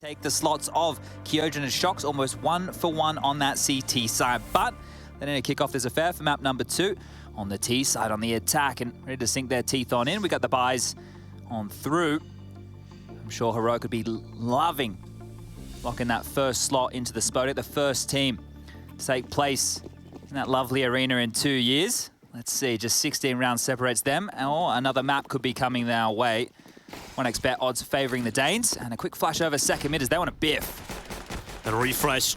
Take the slots of Kyojin and Shox, almost 1-for-1 on that CT side. But then in a kickoff, there's a fair for map number 2 on the T side on the attack and ready to sink their teeth on in. We got the buys on through. I'm sure Heroic could be loving locking that first slot into the Spodek, the first team to take place in that lovely arena in 2 years. Let's see, just 16 rounds separates them, or another map could be coming their way. 1xBet odds favouring the Danes, and a quick flash over second mid as they want to biff. And Refresh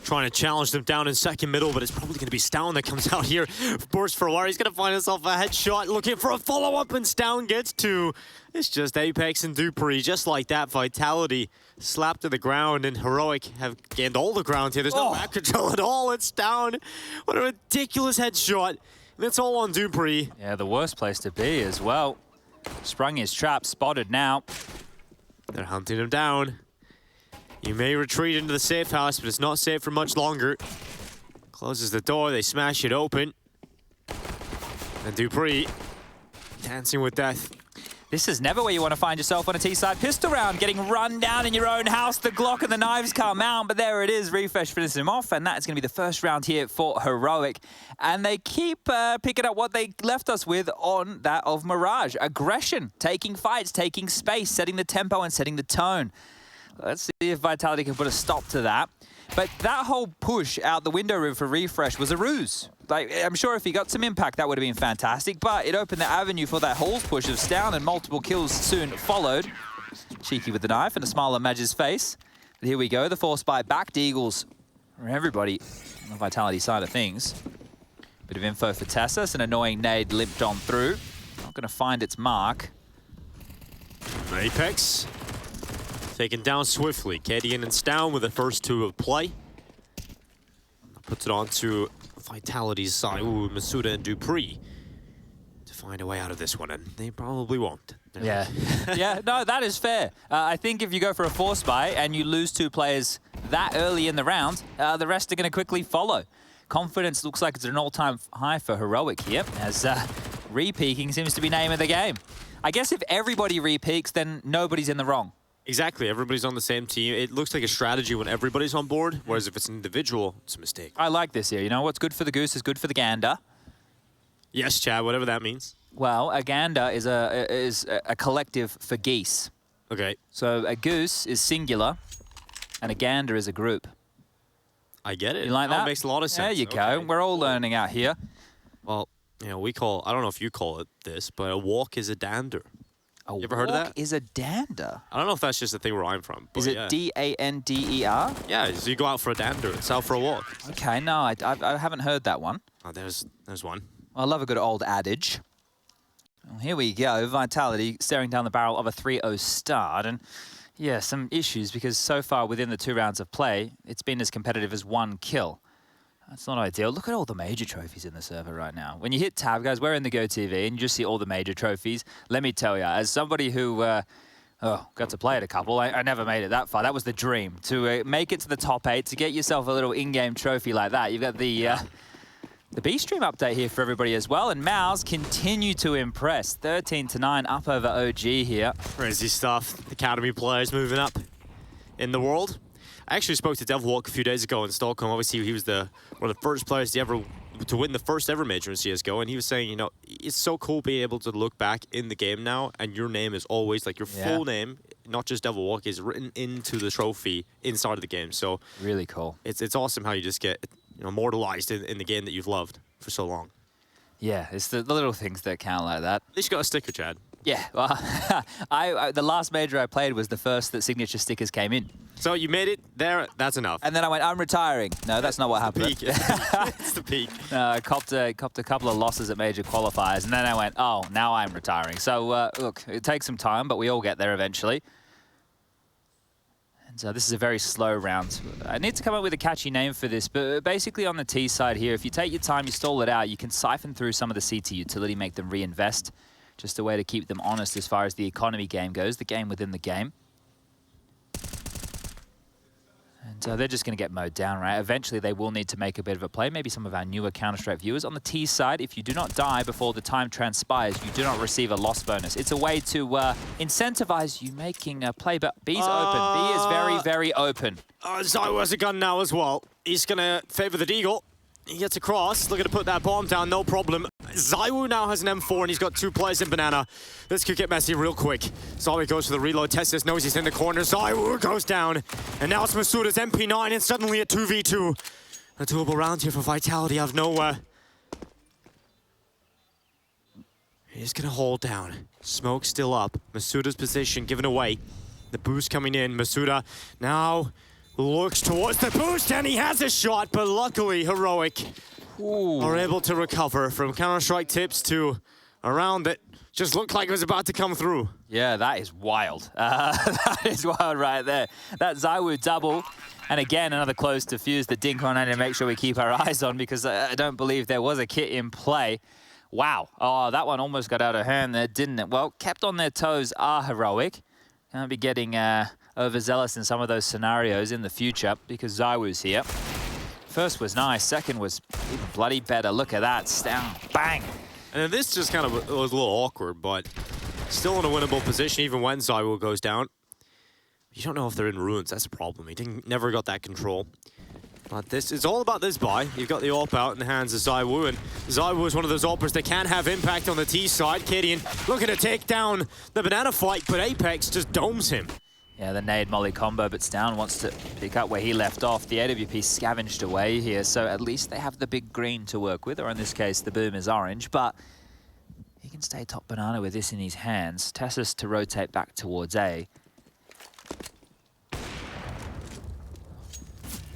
trying to challenge them down in second middle, but it's probably going to be stavn that comes out here. Burst for a while, he's going to find himself a headshot, looking for a follow-up, and stavn gets 2. It's just Apex and Dupree, just like that. Vitality slapped to the ground, and Heroic have gained all the ground here. There's no map control at all. It's stavn. What a ridiculous headshot. And it's all on Dupree. Yeah, the worst place to be as well. Sprung his trap, spotted now. They're hunting him down. You may retreat into the safe house, but it's not safe for much longer. Closes the door, they smash it open. And Dupree dancing with death. This is never where you want to find yourself on a T-side pistol round, getting run down in your own house. The Glock and the knives come out, but there it is. Refresh finishes him off, and that's going to be the first round here for Heroic. And they keep picking up what they left us with on that of Mirage. Aggression, taking fights, taking space, setting the tempo and setting the tone. Let's see if Vitality can put a stop to that. But that whole push out the window room for Refresh was a ruse. Like, I'm sure if he got some impact, that would have been fantastic, but it opened the avenue for that Halls push of stavn, and multiple kills soon followed. Cheeky with the knife and a smile on Madge's face. But here we go, the force buy back. Deagles for everybody on the Vitality side of things. Bit of info for TeSeS, an annoying nade limped on through. Not going to find its mark. Apex taken down swiftly. Kadian and stavn with the first 2 of play. Puts it on to Vitality's side. Ooh, misutaaa and Dupree to find a way out of this one, and they probably won't. Yeah. Yeah, no, that is fair. I think if you go for a force buy and you lose 2 players that early in the round, the rest are going to quickly follow. Confidence looks like it's an all-time high for Heroic here, as re-peaking seems to be name of the game. I guess if everybody re-peaks, then nobody's in the wrong. Exactly, everybody's on the same team. It looks like a strategy when everybody's on board, whereas if it's an individual, it's a mistake. I like this here. You know, what's good for the goose is good for the gander. Yes, Chad, whatever that means. Well, a gander is a collective for geese. Okay. So a goose is singular, and a gander is a group. I get it. You like that? That makes a lot of sense. There you go. We're all learning out here. Well, you know, we call, I don't know if you call it this, but a walk is a dander. You ever heard of that? Is a dander. I don't know if that's just the thing where I'm from. But is it yeah. D-A-N-D-E-R? Yeah, so you go out for a dander. It's out for a walk. Okay, no, I haven't heard that one. Oh, there's one. I love a good old adage. Well, here we go. Vitality staring down the barrel of a 3-0 start. And yeah, some issues because so far within the 2 rounds of play, it's been as competitive as 1 kill. That's not ideal. Look at all the major trophies in the server right now. When you hit tab, guys, we're in the GoTV, and you just see all the major trophies. Let me tell you, as somebody who got to play at a couple, I never made it that far. That was the dream, to make it to the top 8, to get yourself a little in-game trophy like that. You've got the B-Stream update here for everybody as well, and Mouse continue to impress. 13-9 up over OG here. Crazy stuff. Academy players moving up in the world. I actually spoke to Devilwalk a few days ago in Stockholm. Obviously, he was one of the first players to win the first ever major in CSGO, and he was saying, you know, it's so cool being able to look back in the game now, and your name is always, like, your full name, not just Devilwalk, is written into the trophy inside of the game. So really cool. It's awesome how you just get, you know, immortalized in the game that you've loved for so long. Yeah, it's the little things that count like that. At least you got a sticker, Chad. Yeah, well, the last major I played was the first that signature stickers came in. So you made it there, that's enough. And then I went, I'm retiring. No, that's not what happened. Peak. It's the peak. No, I copped a couple of losses at major qualifiers, and then I went, oh, now I'm retiring. So, look, it takes some time, but we all get there eventually. And so this is a very slow round. I need to come up with a catchy name for this, but basically on the T side here, if you take your time, you stall it out, you can siphon through some of the CT utility, make them reinvest. Just a way to keep them honest as far as the economy game goes, the game within the game. And they're just going to get mowed down, right? Eventually, they will need to make a bit of a play. Maybe some of our newer Counter-Strike viewers. On the T side, if you do not die before the time transpires, you do not receive a loss bonus. It's a way to incentivize you making a play, but B's open. B is very, very open. Zywu has a gun now as well. He's going to favor the Deagle. He gets across, looking to put that bomb down, no problem. Zywu now has an M4 and he's got 2 players in Banana. This could get messy real quick. Zywu goes for the reload, TeSeS knows he's in the corner. Zywu goes down. And now it's misutaaa's MP9 and suddenly a 2v2. A doable round here for Vitality out of nowhere. He's gonna hold down. Smoke still up. misutaaa's position given away. The boost coming in. misutaaa now looks towards the boost and he has a shot, but luckily Heroic are able to recover from Counter-Strike tips to a round that just looked like it was about to come through. Yeah, that is wild. That is wild right there. That Zywu double. And again, another close to fuse that Dink on to make sure we keep our eyes on, because I don't believe there was a kit in play. Wow. Oh, that one almost got out of hand there, didn't it? Well, kept on their toes are Heroic. Gonna be getting overzealous in some of those scenarios in the future because Zywu's here. First was nice, second was even bloody better. Look at that, stavn, bang. And this just kind of was a little awkward, but still in a winnable position even when Zywu goes down. You don't know if they're in ruins, that's a problem. He never got that control. But this it's all about this buy. You've got the AWP out in the hands of Zywu, and Zywu is one of those AWPers that can have impact on the T side. Kadian looking to take down the Banana fight, but Apex just domes him. Yeah, the nade molly combo, but stavn wants to pick up where he left off. The AWP scavenged away here, so at least they have the big green to work with, or in this case, the boom is orange, but he can stay top Banana with this in his hands. TeSeS to rotate back towards A.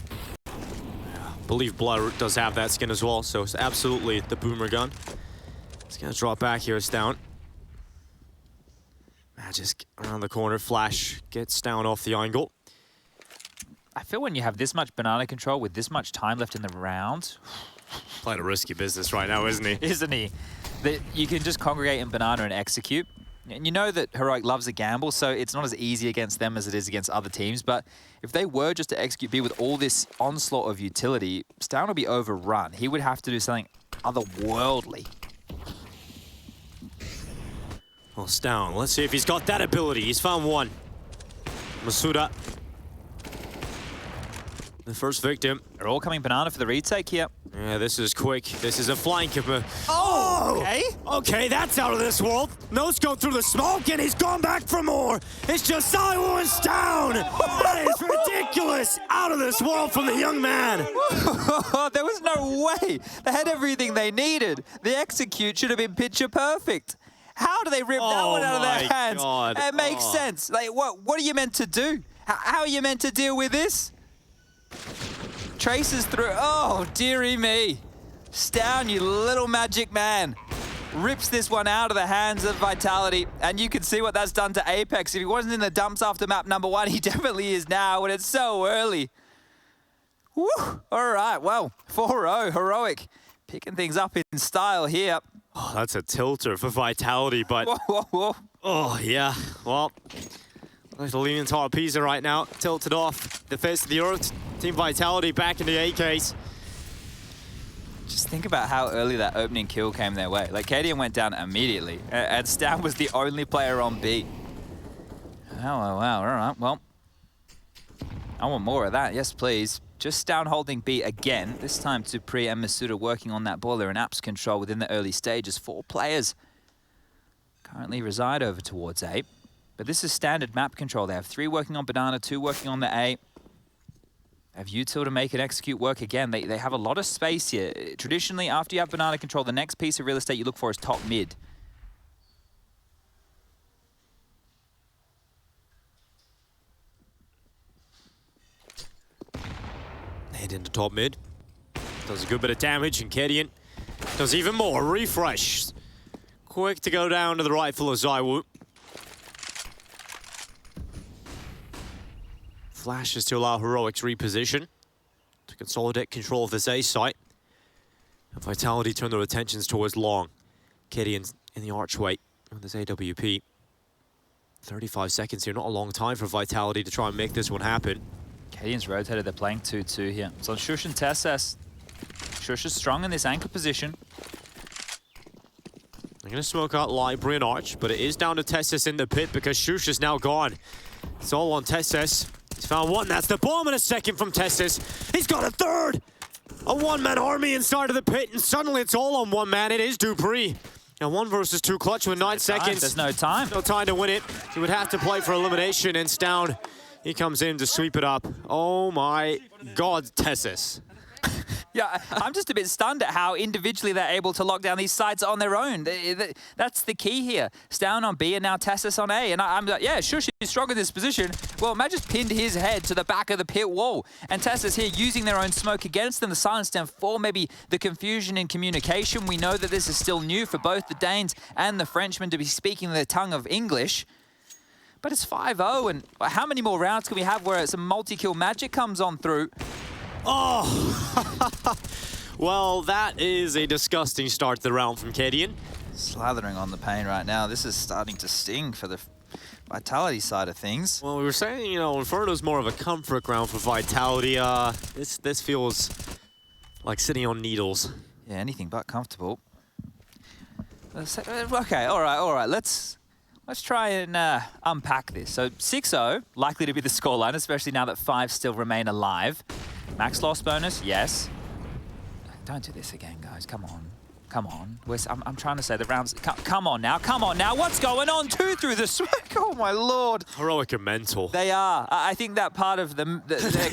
I believe Blood does have that skin as well, so it's absolutely the boomer gun. It's gonna drop back here, stavn. Magisk around the corner, Flash gets down off the angle. I feel when you have this much Banana control with this much time left in the round... Playing a risky business right now, isn't he? Isn't he? That you can just congregate in Banana and execute. And you know that Heroic loves a gamble, so it's not as easy against them as it is against other teams. But if they were just to execute B with all this onslaught of utility, stavn would be overrun. He would have to do something otherworldly. Well, stavn, let's see if he's got that ability. He's found one. misutaaa. The first victim. They're all coming Banana for the retake here. Yeah, this is quick. This is a flank. Oh, okay. Okay, that's out of this world. Nose go through the smoke, and he's gone back for more. It's just Zywu and stavn. That is ridiculous. Out of this world from the young man. There was no way. They had everything they needed. The execute should have been picture perfect. How do they rip that one out of their hands? God. It makes sense. Like, what are you meant to do? How are you meant to deal with this? Traces through. Oh, dearie me. stavn, you little magic man. Rips this one out of the hands of Vitality. And you can see what that's done to Apex. If he wasn't in the dumps after map number 1, he definitely is now, and it's so early. Woo! All right, well, 4-0, Heroic. Picking things up in style here. Oh, that's a tilter for Vitality, but... Whoa. Oh, yeah. Well, like the leaning tower pizza right now. Tilted off the face of the earth. Team Vitality back in the AKs. Just think about how early that opening kill came their way. Like, Kadian went down immediately, and stavn was the only player on B. Oh, wow. All right, well. I want more of that. Yes, please. Just stavn holding B again. This time Dupree and misutaaa working on that boiler and apps control within the early stages. 4 players currently reside over towards A. But this is standard map control. They have 3 working on Banana, 2 working on the A. They have util to make it execute work again. They have a lot of space here. Traditionally, after you have Banana control, the next piece of real estate you look for is top mid. Head into top mid. Does a good bit of damage, and Kadian does even more. Refresh. Quick to go down to the rifle of Zywu. Flashes to allow Heroic's reposition to consolidate control of this A site. And Vitality turn their attentions towards long. Kadian in the archway with this AWP. 35 seconds here, not a long time for Vitality to try and make this one happen. Canadians rotated, they're playing 2-2 here. It's on sjuush and TeSeS. sjuush is strong in this anchor position. They're going to smoke out Library and Arch, but it is down to TeSeS in the pit because sjuush is now gone. It's all on TeSeS. He's found one. That's the bomb in a second from TeSeS. He's got a third! A one-man army inside of the pit, and suddenly it's all on one man. It is dupreeh. Now 1 versus 2 clutch with 9 seconds. There's no time. No time to win it. He would have to play for elimination, and stavn, he comes in to sweep it up. Oh my God, TeSeS. Yeah, I'm just a bit stunned at how individually they're able to lock down these sites on their own. That's the key here. stavn on B and now TeSeS on A. And I'm like, yeah, sjuush is strong in this position. Well, Matt just pinned his head to the back of the pit wall. And TeSeS here using their own smoke against them. The silence down for maybe the confusion in communication. We know that this is still new for both the Danes and the Frenchmen to be speaking the tongue of English. But it's 5-0, and how many more rounds can we have where some multi-kill magic comes on through? Oh! Well, that is a disgusting start to the round from Cadian. Slathering on the pain right now. This is starting to sting for the Vitality side of things. Well, we were saying, you know, Inferno's more of a comfort ground for Vitality. This feels like sitting on needles. Yeah, anything but comfortable. Okay, all right. Let's try and unpack this. So 6-0, likely to be the scoreline, especially now that 5 still remain alive. Max loss bonus, yes. Don't do this again, guys. Come on. I'm trying to say the rounds. Come on now. What's going on? 2 through the smoke. Oh my lord. Heroic are mental. They are. I think that part of their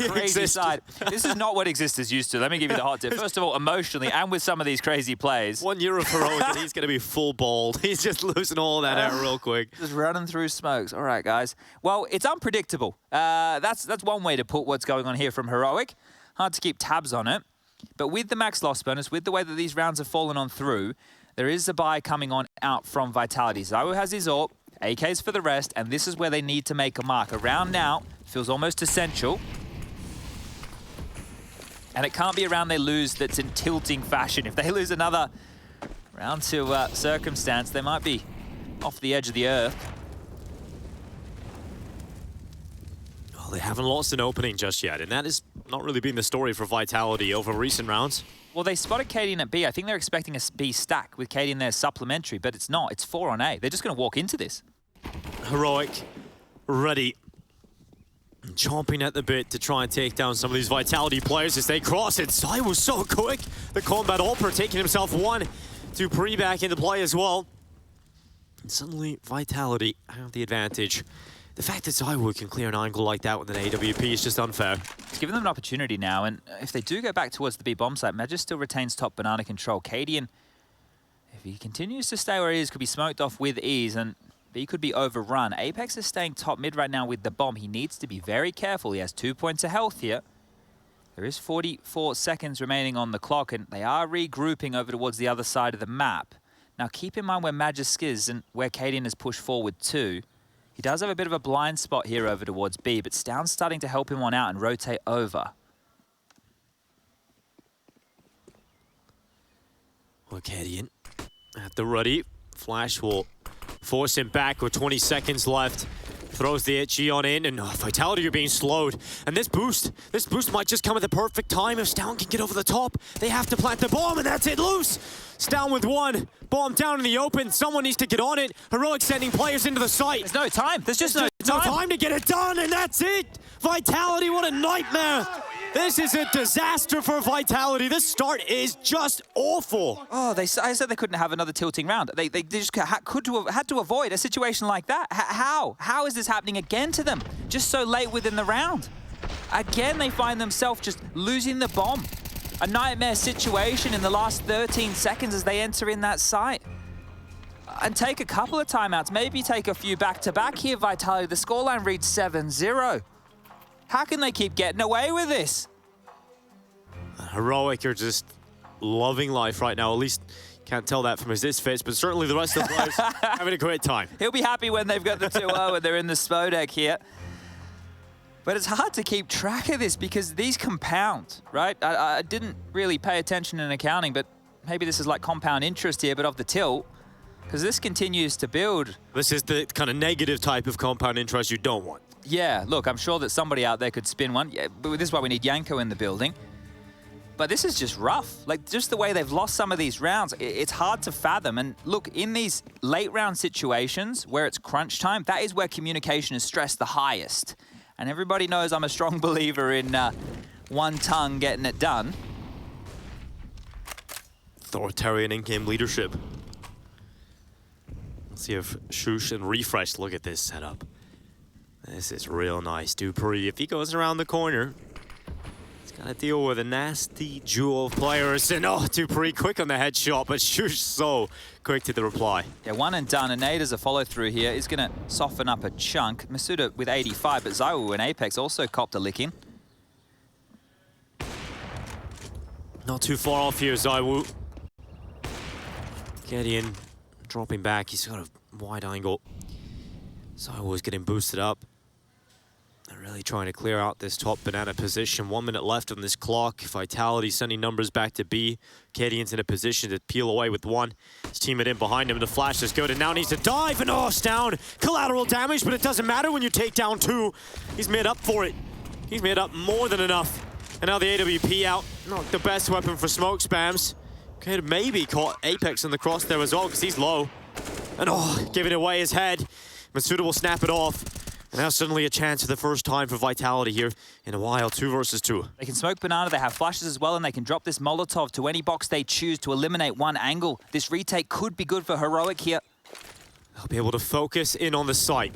crazy side. This is not what Exister's used to. Let me give you the hot tip. First of all, emotionally, and with some of these crazy plays. 1 year of heroic, and he's going to be full bald. He's just losing all that air real quick. Just running through smokes. All right, guys. Well, it's unpredictable. That's one way to put what's going on here from heroic. Hard to keep tabs on it. But with the max loss bonus, with the way that these rounds have fallen on through, there is a buy coming on out from Vitality. Zywo has his AWP, AKs for the rest, and this is where they need to make a mark. A round now feels almost essential. And it can't be a round they lose that's in tilting fashion. If they lose another round to circumstance, they might be off the edge of the earth. Well, they haven't lost an opening just yet, and that has not really been the story for Vitality over recent rounds. Well, they spotted Cadian at B. I think they're expecting a B stack with Cadian there supplementary, but it's not. It's 4 on A. They're just going to walk into this. Heroic, ready, chomping at the bit to try and take down some of these Vitality players as they cross it. Sai was so quick. The combat Alper taking himself one. dupreeh back into play as well. And suddenly, Vitality have the advantage. The fact that Zywo can clear an angle like that with an AWP is just unfair. It's given them an opportunity now, and if they do go back towards the B bomb site, Magic still retains top banana control. Cadian, if he continues to stay where he is, could be smoked off with ease, and B could be overrun. Apex is staying top mid right now with the bomb. He needs to be very careful. He has 2 points of health here. There is 44 seconds remaining on the clock, and they are regrouping over towards the other side of the map. Now keep in mind where Magisk is and where Cadian has pushed forward to. He does have a bit of a blind spot here over towards B, but stavn's starting to help him on out and rotate over. Well, Cadian at the ready. Flash will force him back with 20 seconds left. Throws the itchy on in, and Vitality are being slowed. And this boost might just come at the perfect time. If stavn can get over the top, they have to plant the bomb, and that's it, loose! stavn with one, bomb down in the open. Someone needs to get on it. Heroic sending players into the site. There's no time. There's just no time to get it done, and that's it! Vitality, what a nightmare! This is a disaster for Vitality. This start is just awful. Oh, I said they couldn't have another tilting round. They just had to avoid a situation like that. How? How is this happening again to them? Just so late within the round. Again, they find themselves just losing the bomb. A nightmare situation in the last 13 seconds as they enter in that site. And take a couple of timeouts, maybe take a few back-to-back here, Vitality. The scoreline reads 7-0. How can they keep getting away with this? Heroic are just loving life right now. At least can't tell that from his face, but certainly the rest of the players having a great time. He'll be happy when they've got the 2-0 and they're in the Spodek here. But it's hard to keep track of this because these compound, right? I didn't really pay attention in accounting, but maybe this is like compound interest here, but of the tilt. because this continues to build. This is the kind of negative type of compound interest you don't want. Yeah, look, I'm sure that somebody out there could spin one. Yeah, but this is why we need Yanko in the building. But this is just rough. Like, just the way they've lost some of these rounds, it's hard to fathom. And look, in these late round situations where it's crunch time, that is where communication is stressed the highest. And everybody knows I'm a strong believer in one tongue getting it done. Authoritarian in-game leadership. Let's see if sjuush and Refresh look at this setup. This is real nice. dupreeh, if he goes around the corner, he's got to deal with a nasty duo of players. And oh, dupreeh quick on the headshot, but sjuush so quick to the reply. Yeah, one and done. And Nate as a follow-through here is going to soften up a chunk. misutaaa with 85, but ZywOo and Apex also copped a licking. Not too far off here, ZywOo. Getting dropping back. He's got a wide angle. ZywOo is getting boosted up. They're really trying to clear out this top banana position. 1 minute left on this clock. Vitality sending numbers back to B. Cadian's in a position to peel away with one. His teammate in behind him. The flash is good and now needs to dive. And oh, stavn. Collateral damage, but it doesn't matter when you take down two. He's made up for it. He's made up more than enough. And now the AWP out. Not the best weapon for smoke spams. Could have maybe caught Apex in the cross there as well because he's low. And oh, giving away his head. misutaaa will snap it off. And now suddenly a chance for the first time for Vitality here in a while. 2 versus 2. They can smoke banana, they have flashes as well, and they can drop this Molotov to any box they choose to eliminate one angle. This retake could be good for Heroic here. They'll be able to focus in on the site.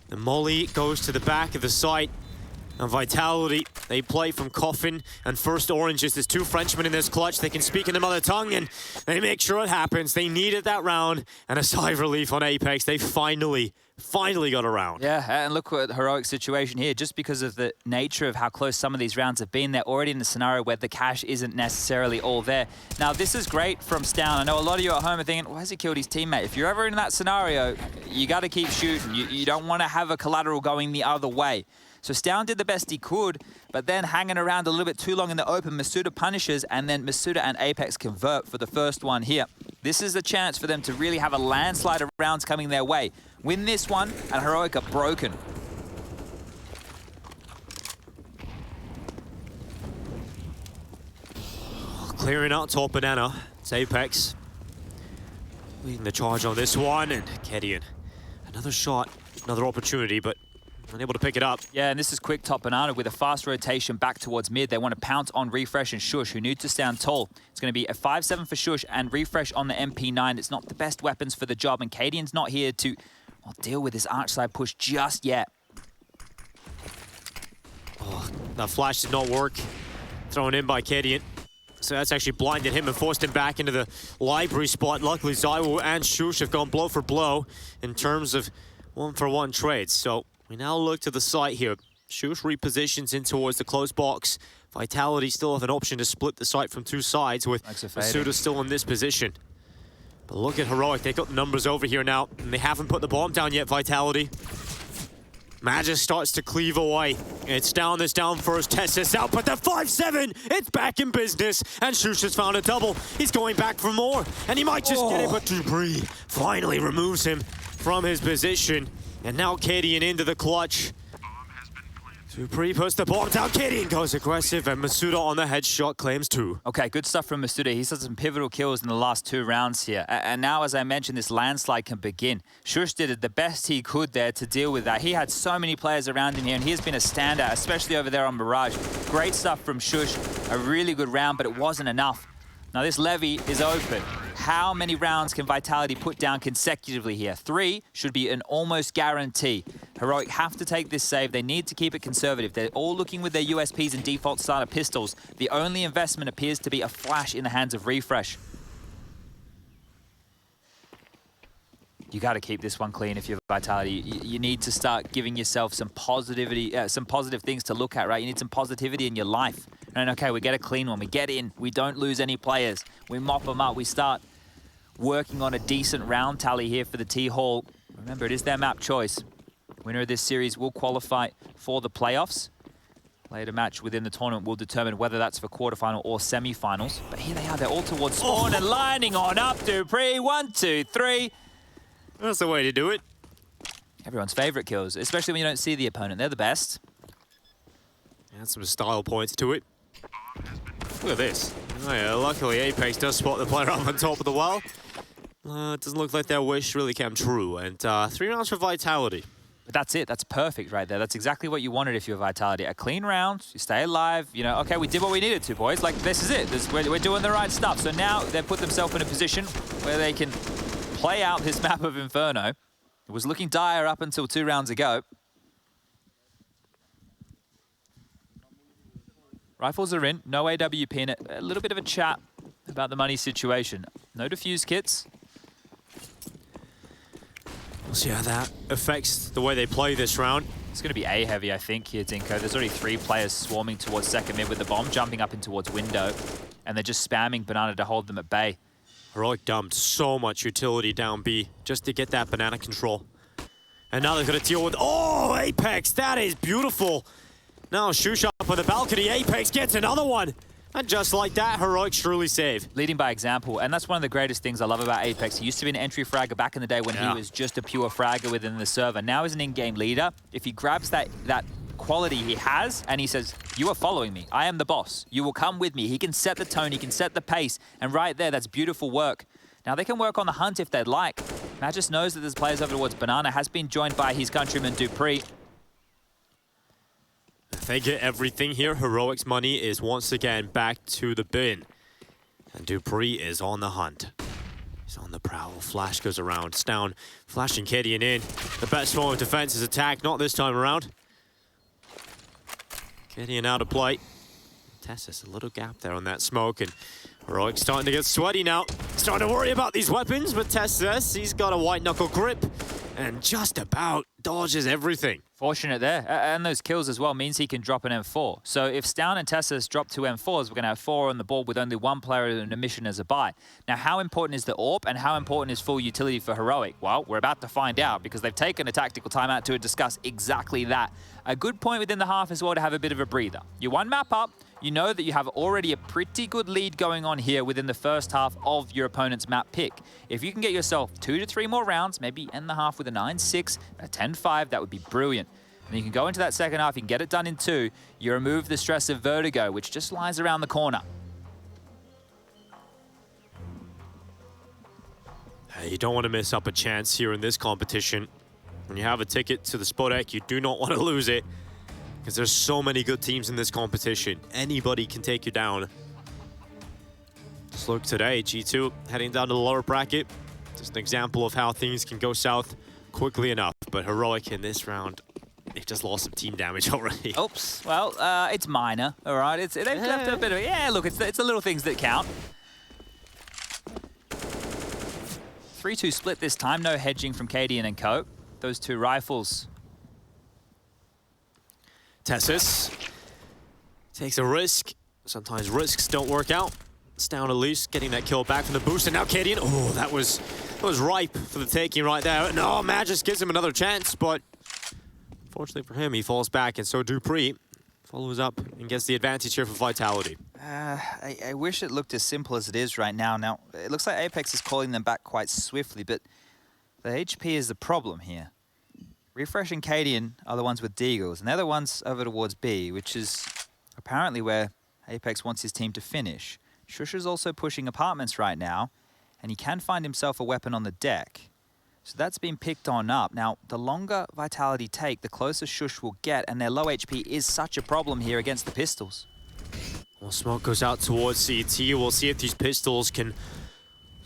The molly goes to the back of the site. And Vitality, they play from Coffin and First Oranges. There's 2 Frenchmen in this clutch. They can speak in the mother tongue and they make sure it happens. They needed that round and a sigh of relief on Apex. They finally got around. Yeah, and look at the Heroic situation here. Just because of the nature of how close some of these rounds have been, they're already in a scenario where the cash isn't necessarily all there. Now, this is great from stavn. I know a lot of you at home are thinking, why has he killed his teammate? If you're ever in that scenario, you got to keep shooting. You don't want to have a collateral going the other way. So stavn did the best he could, but then hanging around a little bit too long in the open, misutaaa punishes, and then misutaaa and Apex convert for the first one here. This is a chance for them to really have a landslide of rounds coming their way. Win this one, and Heroic are broken. Clearing out top banana. It's Apex leading the charge on this one, and Kedian. Another shot, another opportunity, but unable to pick it up. Yeah, and this is quick top banana with a fast rotation back towards mid. They want to pounce on Refresh and sjuush, who need to stand tall. It's going to be a 5-7 for sjuush and Refresh on the MP9. It's not the best weapons for the job, and Cadian's not here to deal with this arch side push just yet. Oh, that flash did not work. Thrown in by Kadian. So that's actually blinded him and forced him back into the library spot. Luckily, ZywOo and sjuush have gone blow for blow in terms of 1-for-1 trades. So we now look to the site here. sjuush repositions in towards the close box. Vitality still have an option to split the site from 2 sides with misutaaa still in this position. But look at Heroic. They've got the numbers over here now, and they haven't put the bomb down yet, Vitality. Magic starts to cleave away. It's down first. TeSeS out, but the 5-7, it's back in business. And sjuush has found a double. He's going back for more, and he might just get it, but dupreeh finally removes him from his position. And now Kadian into the clutch. dupreeh puts the bomb down. Kadian goes aggressive, and misutaaa on the headshot claims 2. Okay, good stuff from misutaaa. He's had some pivotal kills in the last 2 rounds here. And now, as I mentioned, this landslide can begin. sjuush did the best he could there to deal with that. He had so many players around him here, and he has been a standout, especially over there on Mirage. Great stuff from sjuush. A really good round, but it wasn't enough. Now, this levy is open. How many rounds can Vitality put down consecutively here? 3 should be an almost guarantee. Heroic have to take this save. They need to keep it conservative. They're all looking with their USPs and default starter pistols. The only investment appears to be a flash in the hands of Refresh. You got to keep this one clean if you're Vitality. You need to start giving yourself some positivity, some positive things to look at, right? You need some positivity in your life. And okay, we get a clean one. We get in. We don't lose any players. We mop them up. We start working on a decent round tally here for the T-Hall. Remember, it is their map choice. Winner of this series will qualify for the playoffs. Later match within the tournament will determine whether that's for quarterfinal or semi-finals. But here they are. They're all towards spawn and lining on up. dupreeh, 1, 2, 3. That's the way to do it. Everyone's favorite kills, especially when you don't see the opponent. They're the best. And some style points to it. Look at this. Oh yeah, luckily Apex does spot the player up on top of the wall. It doesn't look like their wish really came true. And 3 rounds for Vitality. But that's it. That's perfect right there. That's exactly what you wanted if you're Vitality. A clean round, you stay alive. You know, okay, we did what we needed to, boys. Like, this is it. We're doing the right stuff. So now they've put themselves in a position where they can play out this map of Inferno. It was looking dire up until 2 rounds ago. Rifles are in. No AWP in it. A little bit of a chat about the money situation. No defuse kits. We'll see how that affects the way they play this round. It's going to be A heavy, I think, here, Dinko. There's already 3 players swarming towards second mid with the bomb, jumping up in towards window, and they're just spamming Banana to hold them at bay. Heroic dumped so much utility down B just to get that Banana control. And now they're going to deal with... Oh, Apex! That is beautiful! Now sjuush up on the balcony. Apex gets another one! And just like that, Heroic truly save. Leading by example, and that's one of the greatest things I love about Apex. He used to be an entry fragger back in the day when he was just a pure fragger within the server. Now as an in-game leader, if he grabs that quality he has and he says, you are following me, I am the boss, you will come with me. He can set the tone, he can set the pace, and right there, that's beautiful work. Now they can work on the hunt if they'd like. Magis knows that there's players over towards Banana, has been joined by his countryman dupreeh. If they get everything here, Heroic's money is once again back to the bin. And dupreeh is on the hunt. He's on the prowl. Flash goes around. stavn flashing Kadian in. The best form of defense is attack, not this time around. Kadian out of play. TeSeS, a little gap there on that smoke, and Heroic's starting to get sweaty now. Starting to worry about these weapons, but TeSeS, he's got a white knuckle grip and just about dodges everything. Fortunate there, and those kills as well means he can drop an M4. So if stavn and TeSeS drop 2 M4s, we're going to have 4 on the board with only 1 player in a mission as a buy. Now, how important is the AWP and how important is full utility for Heroic? Well, we're about to find out because they've taken a tactical timeout to discuss exactly that. A good point within the half as well to have a bit of a breather. You're 1 map up. You know that you have already a pretty good lead going on here within the first half of your opponent's map pick. If you can get yourself 2 to 3 more rounds, maybe end the half with a 9-6, a 10-5, that would be brilliant. And you can go into that second half, you can get it done in 2, you remove the stress of vertigo, which just lies around the corner. Hey, you don't want to miss up a chance here in this competition. When you have a ticket to the Spodek, you do not want to lose it. Because there's so many good teams in this competition. Anybody can take you down. Just look today, G2 heading down to the lower bracket. Just an example of how things can go south quickly enough. But Heroic in this round, they've just lost some team damage already. Oops. Well, it's minor, all right? They've left a bit of... Yeah, look, it's the little things that count. 3-2 split this time. No hedging from Kadian and co. Those 2 rifles... TeSeS takes a risk. Sometimes risks don't work out. stavn at least getting that kill back from the boost, and now Kadian. Oh, that was ripe for the taking right there. No, Magis gives him another chance, but fortunately for him, he falls back, and so dupreeh follows up and gets the advantage here for Vitality. I wish it looked as simple as it is right now. Now, it looks like Apex is calling them back quite swiftly, but the HP is the problem here. Refresh and Kadian are the ones with Deagles, and they're the ones over towards B, which is apparently where Apex wants his team to finish. sjuush is also pushing apartments right now, and he can find himself a weapon on the deck. So that's been picked on up. Now, the longer Vitality take, the closer sjuush will get, and their low HP is such a problem here against the pistols. Well, smoke goes out towards CT. We'll see if these pistols can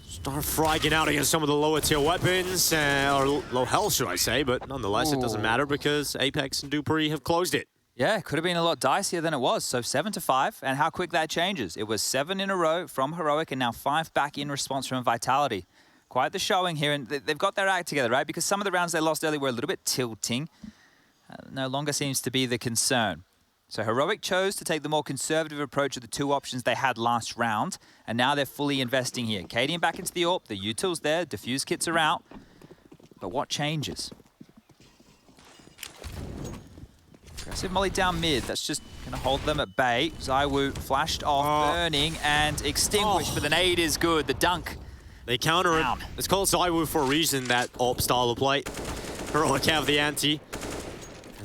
start fragging out against some of the lower tier weapons, or low health, should I say, but nonetheless, it doesn't matter because Apex and dupreeh have closed it. Yeah, could have been a lot dicier than it was. So 7-5, and how quick that changes. It was 7 in a row from Heroic, and now 5 back in response from Vitality. Quite the showing here, and they've got their act together, right? Because some of the rounds they lost early were a little bit tilting. No longer seems to be the concern. So Heroic chose to take the more conservative approach of the 2 options they had last round, and now they're fully investing here. Kadian back into the AWP, the utils there, defuse kits are out. But what changes? Aggressive molly down mid, that's just going to hold them at bay. ZywOo flashed off, burning and extinguished, but the nade is good. The dunk They counter Down. it. It's called sjuush for a reason, that AWP style of play. Heroic have the ante.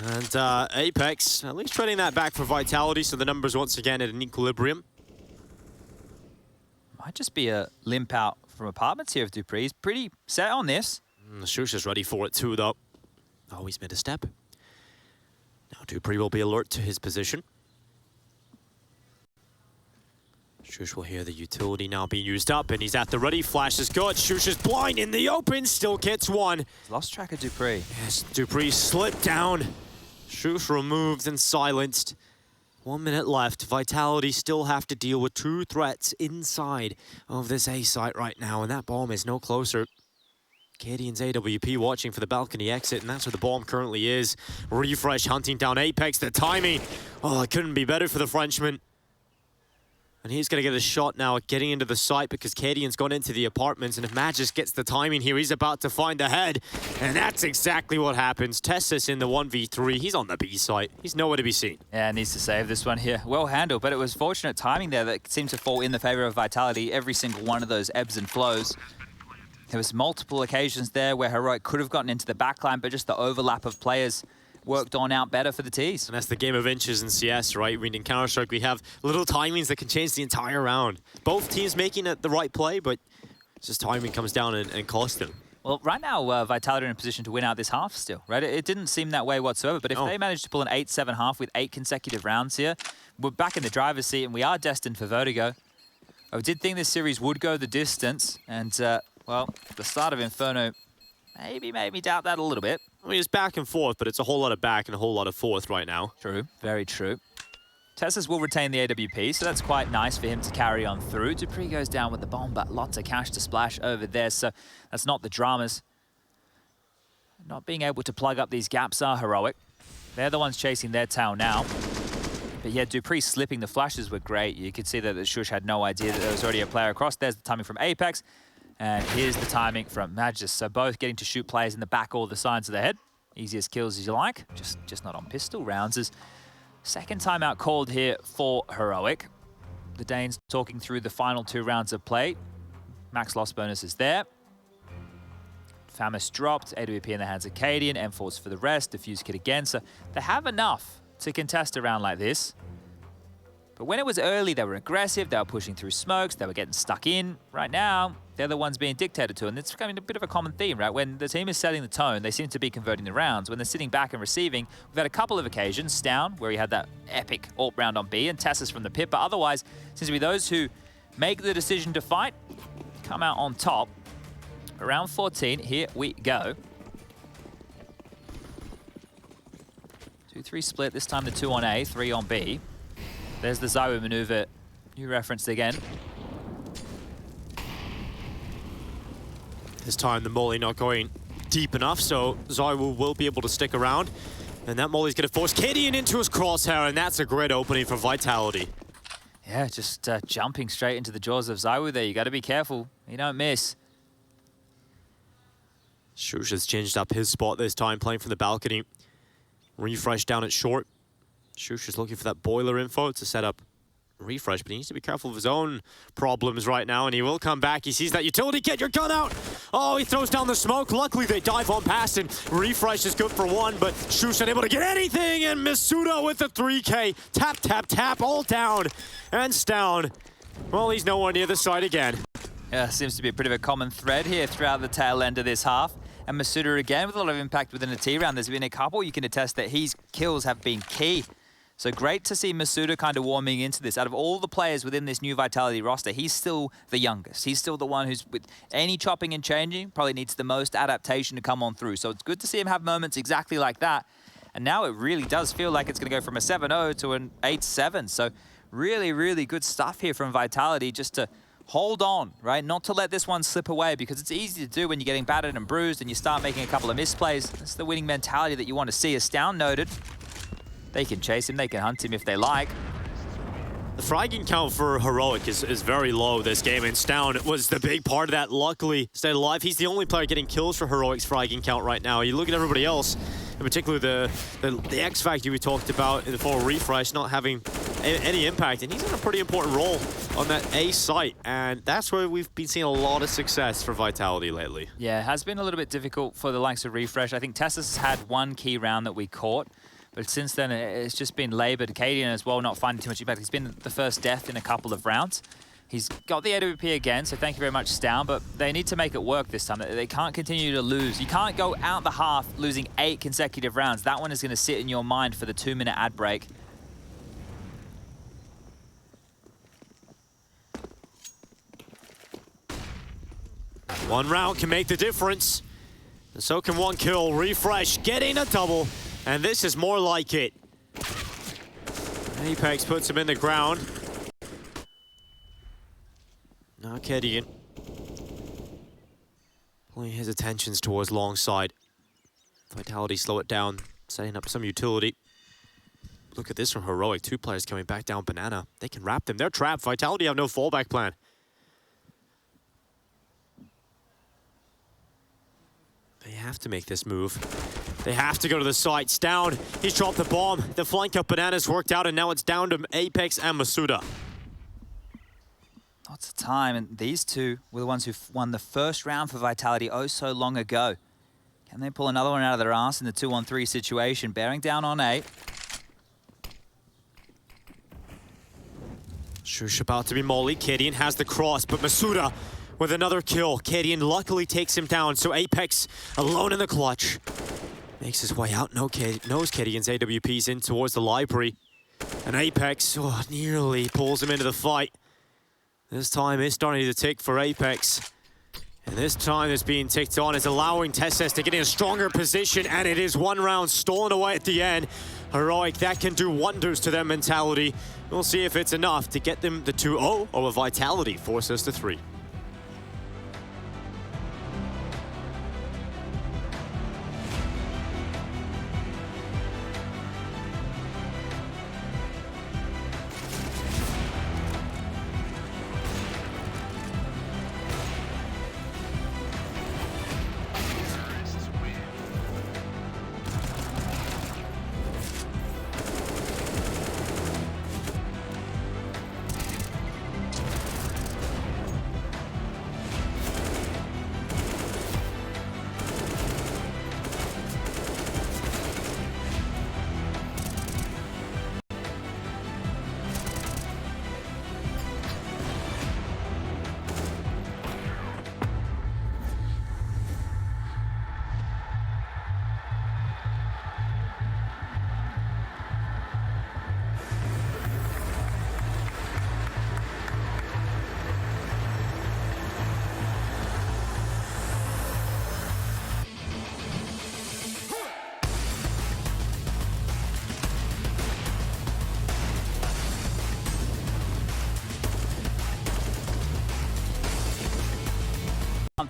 And Apex, at least trading that back for Vitality, so the numbers once again at an equilibrium. Might just be a limp out from apartments here of dupreeh. He's pretty set on this. sjuush is ready for it too, though. Oh, he's made a step. Now dupreeh will be alert to his position. sjuush will hear the utility now being used up, and he's at the ready. Flash is good. sjuush is blind in the open, still gets one. He's lost track of dupreeh. Yes, dupreeh slipped down. sjuush removed and silenced. 1 minute left. Vitality still have to deal with 2 threats inside of this A site right now, and that bomb is no closer. Cadian's AWP watching for the balcony exit, and that's where the bomb currently is. Refresh hunting down Apex. The timing, oh, it couldn't be better for the Frenchman. And he's going to get a shot now at getting into the site because Cadian's gone into the apartments, and if Magis gets the timing here, he's about to find the head. And that's exactly what happens. TeSeS in the 1v3. He's on the B site. He's nowhere to be seen. Yeah, needs to save this one here. Well handled, but it was fortunate timing there that seemed to fall in the favor of Vitality. Every single one of those ebbs and flows. There was multiple occasions there where Heroic could have gotten into the backline, but just the overlap of players worked on out better for the TeSeS. And that's the game of inches in CS, right? I mean, in Counter-Strike, we have little timings that can change the entire round. Both teams making it the right play, but it's just timing comes down and costs them. Well, right now, Vitality are in a position to win out this half still, right? It didn't seem that way whatsoever, but if they manage to pull an 8-7 half with 8 consecutive rounds here, we're back in the driver's seat and we are destined for Vertigo. I did think this series would go the distance, and, well, the start of Inferno maybe made me doubt that a little bit. I mean, it's back and forth, but it's a whole lot of back and a whole lot of forth right now. True, very true. TeSeS will retain the AWP, so that's quite nice for him to carry on through. dupreeh goes down with the bomb, but lots of cash to splash over there, so that's not the dramas. Not being able to plug up these gaps are Heroic. They're the ones chasing their tail now. But yeah, dupreeh slipping the flashes were great. You could see that the sjuush had no idea that there was already a player across. There's the timing from Apex. And here's the timing from Magis. So both getting to shoot players in the back or the sides of the head. Easiest kills as you like. Just not on pistol rounds. As second timeout called here for Heroic. The Danes talking through the final 2 rounds of play. Max loss bonus is there. Famis dropped. AWP in the hands of Cadian. M4's for the rest. Diffuse kit again. So they have enough to contest a round like this. But when it was early, they were aggressive. They were pushing through smokes. They were getting stuck in. Right now, they're the ones being dictated to. And it's becoming a bit of a common theme, right? When the team is setting the tone, they seem to be converting the rounds. When they're sitting back and receiving, we've had a couple of occasions. stavn, where he had that epic AWP round on B, and TeSeS from the pit. But otherwise, seems to be those who make the decision to fight, come out on top. Round 14, here we go. 2-3 split, this time the 2 on A, 3 on B. There's the sjuush maneuver, you referenced again. This time the molly not going deep enough, so sjuush will be able to stick around. And that molly's going to force Cadian into his crosshair, and that's a great opening for Vitality. Yeah, just jumping straight into the jaws of sjuush there. You got to be careful. You don't miss. sjuush has changed up his spot this time, playing from the balcony. Refresh down at short. sjuush is looking for that boiler info to set up Refresh, but he needs to be careful of his own problems right now, and he will come back. He sees that utility, get your gun out! Oh, he throws down the smoke. Luckily, they dive on past, and Refresh is good for 1, but sjuush unable to get anything, and misutaaa with the 3K. Tap, tap, tap, all down, and stavn. Well, he's nowhere near the site again. Yeah, seems to be a bit of a common thread here throughout the tail end of this half. And misutaaa again with a lot of impact within a T round. There's been a couple you can attest that his kills have been key. So great to see misutaaa kind of warming into this. Out of all the players within this new Vitality roster, he's still the youngest. He's still the one who's, with any chopping and changing, probably needs the most adaptation to come on through. So it's good to see him have moments exactly like that. And now it really does feel like it's going to go from a 7-0 to an 8-7. So really, really good stuff here from Vitality just to hold on, right? Not to let this one slip away, because it's easy to do when you're getting battered and bruised and you start making a couple of misplays. That's the winning mentality that you want to see. As stavn noted, they can chase him, they can hunt him if they like. The fragging count for Heroic is very low this game, and stavn was the big part of that. Luckily, stayed alive. He's the only player getting kills for Heroic's fragging count right now. You look at everybody else, in particular the X Factor we talked about in the former Refresh not having any impact, and he's in a pretty important role on that A site, and that's where we've been seeing a lot of success for Vitality lately. Yeah, it has been a little bit difficult for the likes of Refresh. I think TeSeS has had one key round that we caught, but since then it's just been laboured. Cadian as well, not finding too much impact. He's been the first death in a couple of rounds. He's got the AWP again, so thank you very much, stavn, but they need to make it work this time. They can't continue to lose. You can't go out the half losing 8 consecutive rounds. That one is going to sit in your mind for the 2-minute ad break. One round can make the difference, and so can one kill. Refresh getting a double, and this is more like it. Apex puts him in the ground. Now Kadian pulling his attentions towards long side. Vitality slow it down, setting up some utility. Look at this from Heroic. 2 players coming back down banana. They can wrap them. They're trapped. Vitality have no fallback plan. They have to make this move. They have to go to the site. stavn. He's dropped the bomb. The flank up bananas worked out, and now it's down to Apex and misutaaa. Lots of time, and these two were the ones who won the first round for Vitality oh so long ago. Can they pull another one out of their ass in the 2-on-3 situation? Bearing down on 8. Sjuush about to be molly. Kadian has the cross, but misutaaa with another kill. Kadian luckily takes him down, so Apex alone in the clutch. Makes his way out, knows Kadian's AWP's in towards the library. And Apex nearly pulls him into the fight. This time it's starting to tick for Apex. And this time it's being ticked on is allowing TeSeS to get in a stronger position, and it is 1 round stolen away at the end. Heroic, that can do wonders to their mentality. We'll see if it's enough to get them the 2-0 or a Vitality force us to 3.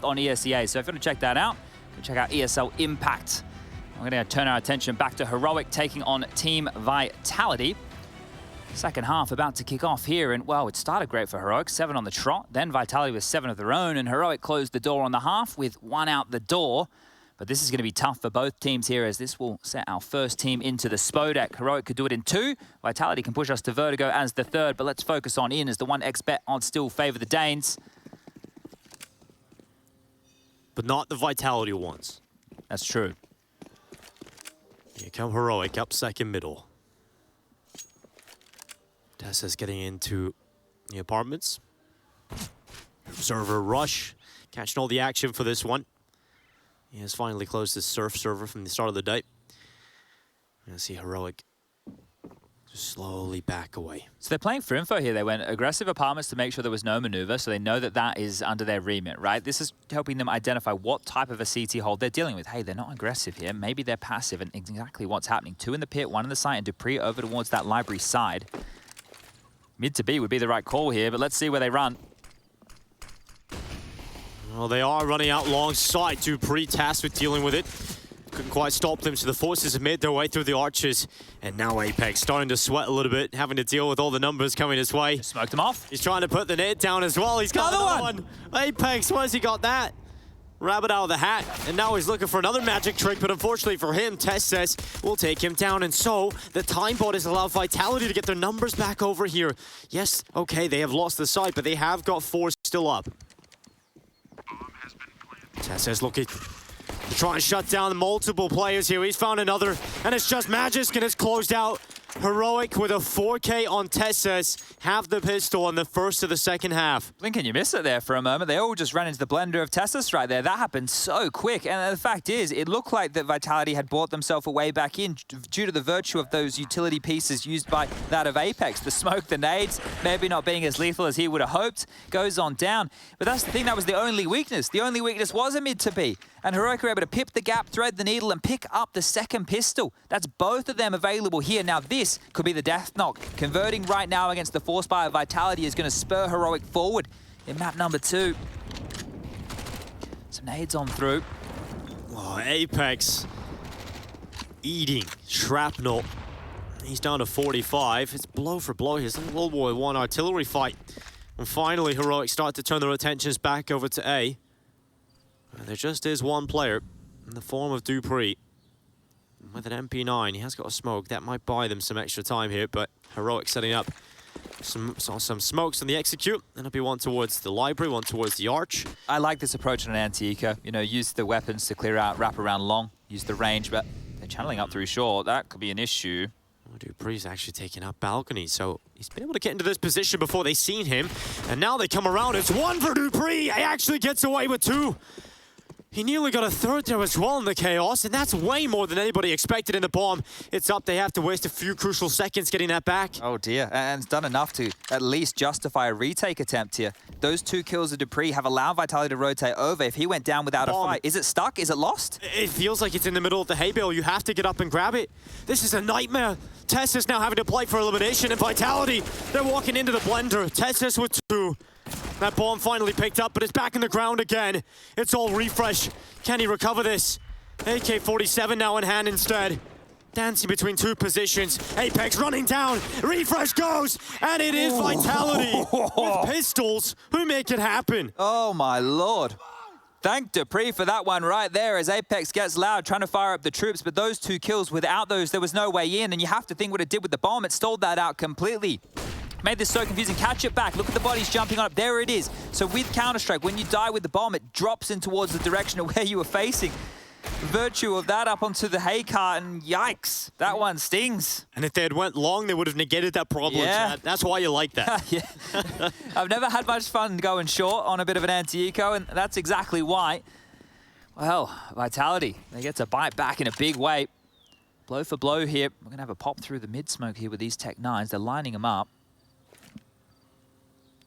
On ESEA, so if you want to check that out, go check out ESL Impact. We're going to turn our attention back to Heroic taking on Team Vitality. Second half about to kick off here, and well, it started great for Heroic, 7 on the trot, then Vitality with 7 of their own, and Heroic closed the door on the half with 1 out the door. But this is going to be tough for both teams here, as this will set our first team into the Spodek. Heroic could do it in 2. Vitality can push us to Vertigo as the 3rd, but let's focus on in, as the 1x bet odds still favour the Danes. But not the Vitality ones. That's true. Here come Heroic up second middle. TeSeS getting into the apartments. Server rush. Catching all the action for this one. He has finally closed his surf server from the start of the day. I see Heroic just slowly back away. So they're playing for info here. They went aggressive apartments to make sure there was no maneuver, so they know that that is under their remit, right? This is helping them identify what type of a CT hold they're dealing with. Hey, they're not aggressive here. Maybe they're passive, and exactly what's happening. 2 in the pit, 1 in the site, and Dupree over towards that library side. Mid to B would be the right call here, but let's see where they run. Well, they are running out long side. Dupree tasked with dealing with it. Couldn't quite stop them, so the forces have made their way through the arches. And now Apex starting to sweat a little bit, having to deal with all the numbers coming his way. Smoked him off. He's trying to put the net down as well. He's got another one. Apex, where's he got that? rabbit out of the hat, and now he's looking for another magic trick, but unfortunately for him, TeSeS will take him down, and so the time bot has allowed Vitality to get their numbers back over here. Yes, okay, they have lost the side, but they have got 4 still up. TeSeS looking to try and shut down multiple players here. He's found another, and it's just Magisk, and it's closed out. Heroic with a 4K on TeSeS, have the pistol in the first of the second half. Blinken, you missed it there for a moment. They all just ran into the blender of TeSeS right there. That happened so quick. And the fact is, it looked like that Vitality had bought themselves a way back in due to the virtue of those utility pieces used by that of Apex. The smoke, the nades, maybe not being as lethal as he would have hoped, goes on down. But that's the thing, that was the only weakness. The only weakness was a mid to B. And Heroic were able to pip the gap, thread the needle, and pick up the second pistol. That's both of them available here. Now this could be the death knock. Converting right now against the Force Fire Vitality is going to spur Heroic forward in map number 2. Some nades on through. Oh, Apex eating shrapnel. He's down to 45. It's blow for blow here. It's a World War I artillery fight. And finally, Heroic start to turn their attentions back over to A. And there just is one player in the form of dupreeh. With an MP9, he has got a smoke. That might buy them some extra time here, but Heroic setting up some smokes on the execute. And it'll be one towards the library, one towards the arch. I like this approach on an anti-eco. You know, use the weapons to clear out, wrap around long, use the range, but they're channeling up through short. That could be an issue. Oh, dupreeh's actually taking up balcony, so he's been able to get into this position before they seen him. And now they come around. It's 1 for dupreeh. He actually gets away with 2. He nearly got a 3rd there as well in the chaos, and that's way more than anybody expected in the bomb. It's up, they have to waste a few crucial seconds getting that back. Oh dear, and it's done enough to at least justify a retake attempt here. Those 2 kills of dupreeh have allowed Vitality to rotate over. If he went down without a fight, is it stuck? Is it lost? It feels like it's in the middle of the hay bale. You have to get up and grab it. This is a nightmare. TeSeS now having to play for elimination, and Vitality, they're walking into the blender. TeSeS with 2. That bomb finally picked up, but it's back in the ground again. It's all refresh. Can he recover this? AK-47 now in hand instead. Dancing between 2 positions. Apex running down. Refresh goes, and it is Vitality with pistols who make it happen. Oh my lord. Thank dupreeh for that one right there as Apex gets loud, trying to fire up the troops, but those 2 kills, without those, there was no way in, and you have to think what it did with the bomb. It stalled that out completely. Made this so confusing. Catch it back. Look at the bodies jumping on up. There it is. So with Counter-Strike, when you die with the bomb, it drops in towards the direction of where you were facing. Virtue of that up onto the hay cart, and yikes, that one stings. And if they had went long, they would have negated that problem, Chad. That's why you like that. Yeah. I've never had much fun going short on a bit of an anti-eco, and that's exactly why. Well, Vitality, they get to bite back in a big way. Blow for blow here. We're going to have a pop through the mid-smoke here with these Tech 9s. They're lining them up.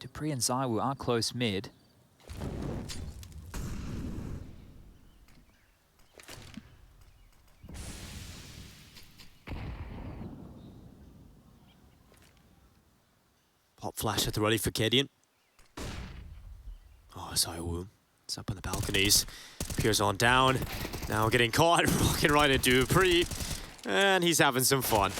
dupreeh and ZywOo are close mid. Pop flash at the ready for Kedian. Oh, ZywOo. It's up on the balconies. Peers on down. Now getting caught. Rocking right into dupreeh. And he's having some fun.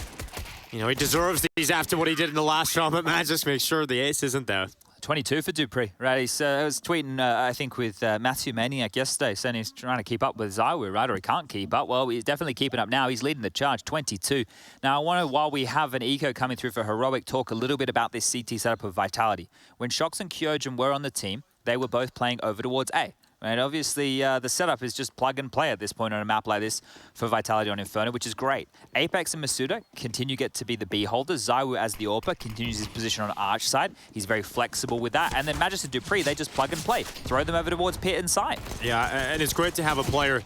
You know, he deserves these after what he did in the last round, but man, just make sure the ace isn't there. 22 for dupreeh, right? He's, I was tweeting, I think, with Matthew Maniac yesterday, saying he's trying to keep up with ZywOo, right? Or he can't keep up. Well, he's definitely keeping up now. He's leading the charge, 22. Now, I want to, while we have an eco coming through for Heroic, talk a little bit about this CT setup of Vitality. When Shox and Kyojin were on the team, they were both playing over towards A. And obviously, the setup is just plug and play at this point on a map like this for Vitality on Inferno, which is great. Apex and misutaaa continue to be the B holders. ZywOo as the AWPer continues his position on Arch side. He's very flexible with that. And then Magisk and dupreeh, they just plug and play. Throw them over towards pit and side. Yeah, and it's great to have a player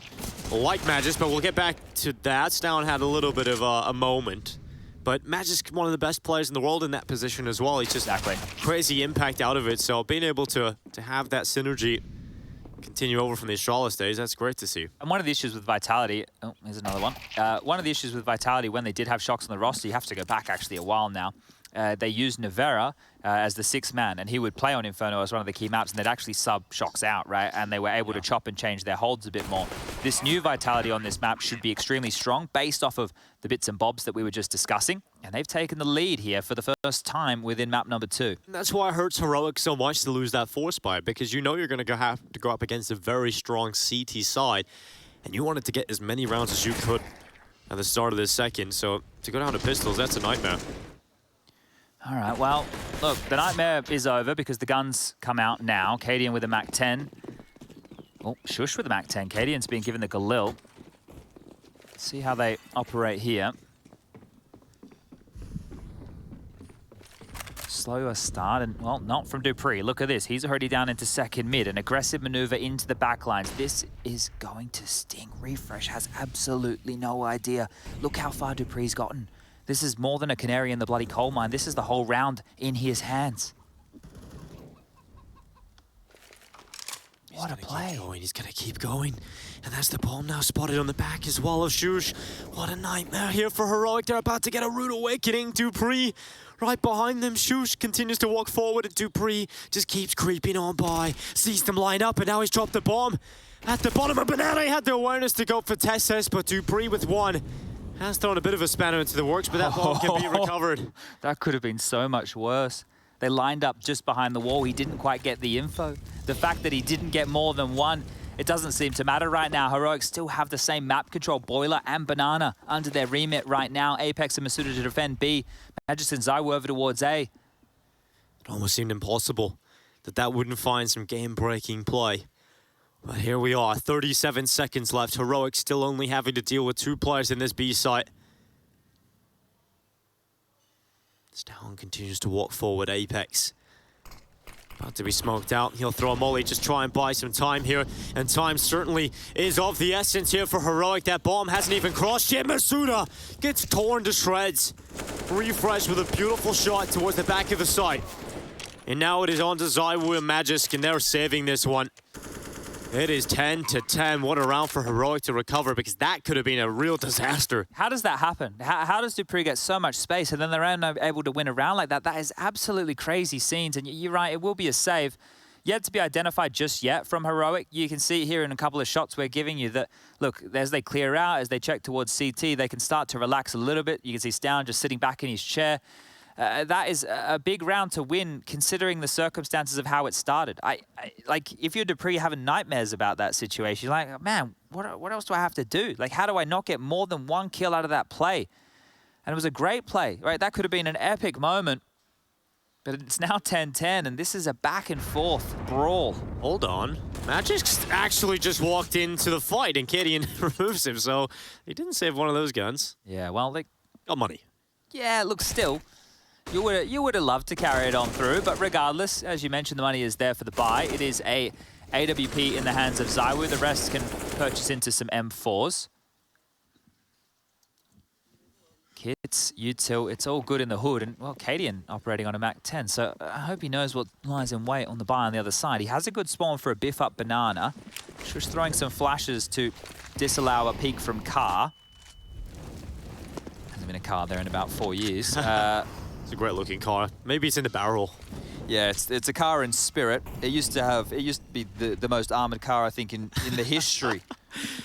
like Magisk, but we'll get back to that. stavn had a little bit of a moment. But Magisk, one of the best players in the world in that position as well. He's just crazy impact out of it. So being able to have that synergy continue over from the Astralis days, that's great to see. And one of the issues with Vitality, oh, here's another one. One of the issues with Vitality when they did have Shox on the roster, you have to go back actually a while now, they used Nevera as the 6th man, and he would play on Inferno as one of the key maps, and they'd actually sub Shocks out, right? And they were able to chop and change their holds a bit more. This new Vitality on this map should be extremely strong based off of the bits and bobs that we were just discussing, and they've taken the lead here for the first time within map number 2. And that's why it hurts Heroic so much to lose that force buy, because you know you're going to have to go up against a very strong CT side, and you wanted to get as many rounds as you could at the start of this second, so to go down to pistols, that's a nightmare. All right, well, look, the nightmare is over because the guns come out now. Cadian with a MAC-10. Oh, sjuush with a MAC-10. Cadian's being given the Galil. Let's see how they operate here. Slower start, and, well, not from dupreeh. Look at this. He's already down into second mid. An aggressive maneuver into the backlines. This is going to sting. Refresh has absolutely no idea. Look how far dupreeh's gotten. This is more than a canary in the bloody coal mine. This is the whole round in his hands. What a play. He's going to keep going. And that's the bomb now spotted on the back as well of sjuush. What a nightmare here for Heroic. They're about to get a rude awakening. dupreeh right behind them. sjuush continues to walk forward, and dupreeh just keeps creeping on by. Sees them line up, and now he's dropped the bomb. At the bottom of Banana, he had the awareness to go for TeSeS, but dupreeh with one has thrown a bit of a spanner into the works, but that bomb can be recovered. That could have been so much worse. They lined up just behind the wall. He didn't quite get the info. The fact that he didn't get more than one, it doesn't seem to matter right now. Heroic still have the same map control. Boiler and Banana under their remit right now. Apex and misutaaa to defend B. Magis and Zywoo over towards A. It almost seemed impossible that wouldn't find some game-breaking play. But here we are, 37 seconds left. Heroic still only having to deal with 2 players in this B site. stavn continues to walk forward. Apex about to be smoked out. He'll throw a molly, just try and buy some time here. And time certainly is of the essence here for Heroic. That bomb hasn't even crossed yet. misutaaa gets torn to shreds. Refresh with a beautiful shot towards the back of the site. And now it is on to Zywoo and Magisk, and they're saving this one. It is 10-10. What a round for Heroic to recover, because that could have been a real disaster. How does that happen? How does dupreeh get so much space and then they're able to win a round like that? That is absolutely crazy scenes, and you're right, it will be a save. Yet to be identified just yet from Heroic. You can see here in a couple of shots we're giving you that, look, as they clear out, as they check towards CT, they can start to relax a little bit. You can see stavn just sitting back in his chair. That is a big round to win, considering the circumstances of how it started. Like, if you're dupreeh having nightmares about that situation, you're like, man, what else do I have to do? Like, how do I not get more than 1 kill out of that play? And it was a great play, right? That could have been an epic moment, but it's now 10-10, and this is a back-and-forth brawl. Hold on. Magisk actually just walked into the fight, and Cadian removes him, so he didn't save one of those guns. Yeah, well, they got money. Yeah, look, still, you would have loved to carry it on through, but regardless, as you mentioned, the money is there for the buy. It is a AWP in the hands of Zywoo. The rest can purchase into some M4s. Kits, util, it's all good in the hood, and, well, Cadian operating on a MAC-10, so I hope he knows what lies in wait on the buy on the other side. He has a good spawn for a biff-up Banana. Just throwing some flashes to disallow a peek from Car. Hasn't been a car there in about 4 years. It's a great-looking car. Maybe it's in the barrel. Yeah, it's a car in spirit. It used to be the most armored car, I think, in the history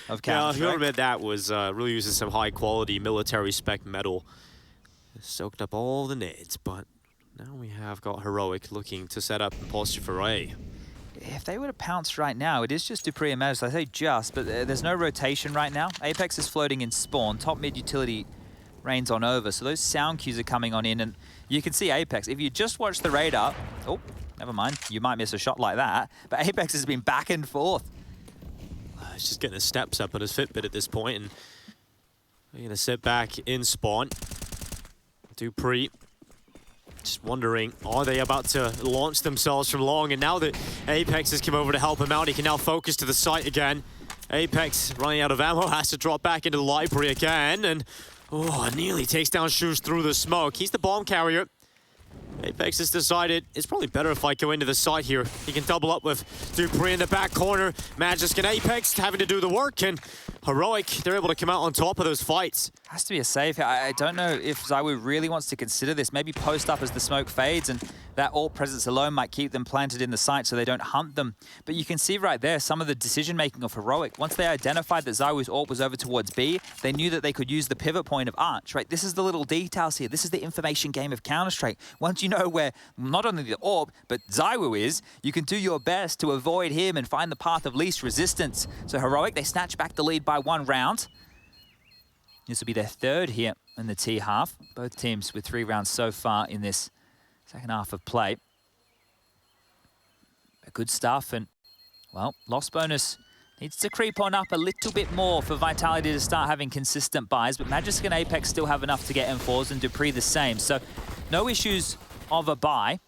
of Counter-Strike. Yeah, whoever made that was really using some high-quality military spec metal. Soaked up all the nades, but now we have got Heroic looking to set up in posture for A. If they were to pounce right now, it is just dupreeh and Magisk. I say just, but there's no rotation right now. Apex is floating in spawn. Top mid utility reigns on over, so those sound cues are coming on in, and you can see Apex. If you just watch the radar, oh, never mind, you might miss a shot like that, but Apex has been back and forth. He's just getting his steps up on his Fitbit at this point, and they're going to sit back in spawn. dupreeh just wondering, are they about to launch themselves from long? And now that Apex has come over to help him out, he can now focus to the site again. Apex, running out of ammo, has to drop back into the library again, and oh, nearly takes down sjuush through the smoke. He's the bomb carrier. Apex has decided it's probably better if I go into the site here. He can double up with dupreeh in the back corner. Magisk and Apex having to do the work, and Heroic, they're able to come out on top of those fights. Has to be a save here. I don't know if ZywOo really wants to consider this. Maybe post up as the smoke fades, and that AWP presence alone might keep them planted in the site so they don't hunt them. But you can see right there some of the decision-making of Heroic. Once they identified that ZywOo's AWP was over towards B, they knew that they could use the pivot point of Arch, right? This is the little details here. This is the information game of Counter-Strike. Once you know where not only the AWP, but ZywOo is, you can do your best to avoid him and find the path of least resistance. So Heroic, they snatch back the lead by 1 round. This will be their 3rd here in the T half. Both teams with 3 rounds so far in this second half of play. But good stuff, and, well, loss bonus needs to creep on up a little bit more for Vitality to start having consistent buys, but Magisk and Apex still have enough to get M4s, and dupreeh the same. So no issues of a buy.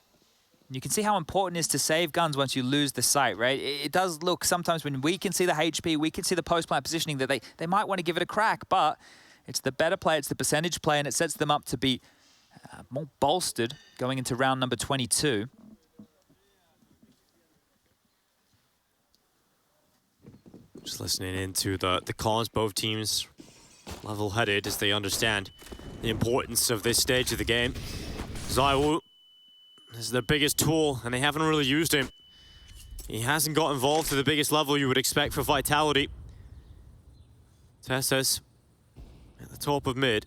You can see how important it is to save guns once you lose the site, right? It does look sometimes when we can see the HP, we can see the post-plant positioning that they might want to give it a crack, but it's the better play, it's the percentage play, and it sets them up to be more bolstered going into round number 22. Just listening into the comms, both teams level-headed as they understand the importance of this stage of the game. ZywOo is their biggest tool, and they haven't really used him. He hasn't got involved to the biggest level you would expect for Vitality. TeSeS at the top of mid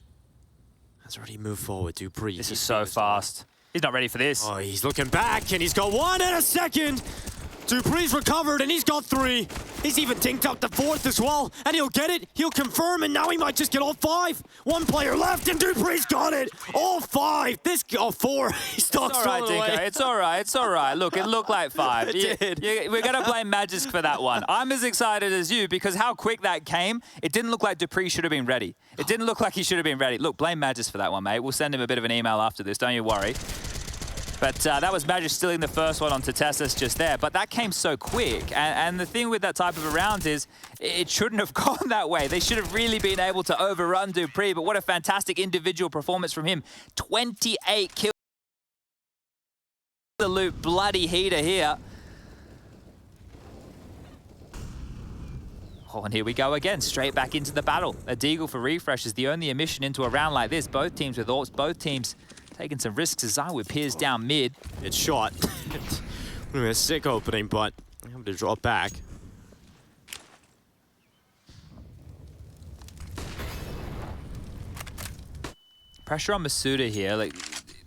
has already moved forward. dupreeh. This is so fast. He's not ready for this. Oh, he's looking back, and he's got 1 and a second. dupreeh's recovered, and he's got 3. He's even dinked up the 4th as well, and he'll get it. He'll confirm, and now he might just get all 5. 1 player left, and dupreeh's got it. All 5. This, oh, 4. He's not All right, Dinko. It's all right. It's all right. Look, it looked like 5. It did. We're going to blame Magisk for that one. I'm as excited as you because how quick that came, it didn't look like dupreeh should have been ready. It didn't look like he should have been ready. Look, blame Magisk for that one, mate. We'll send him a bit of an email after this. Don't you worry. But that was Magisk stealing the first one onto TeSeS just there. But that came so quick. And the thing with that type of a round is it shouldn't have gone that way. They should have really been able to overrun dupreeh. But what a fantastic individual performance from him. 28 kills. Absolute bloody heater here. Oh, and here we go again, straight back into the battle. A deagle for refresh is the only emission into a round like this. Both teams with AWPs, both teams taking some risks as ZywOo peers down mid. It's shot. A sick opening, but I'm going to drop back. Pressure on misutaaa here. Like,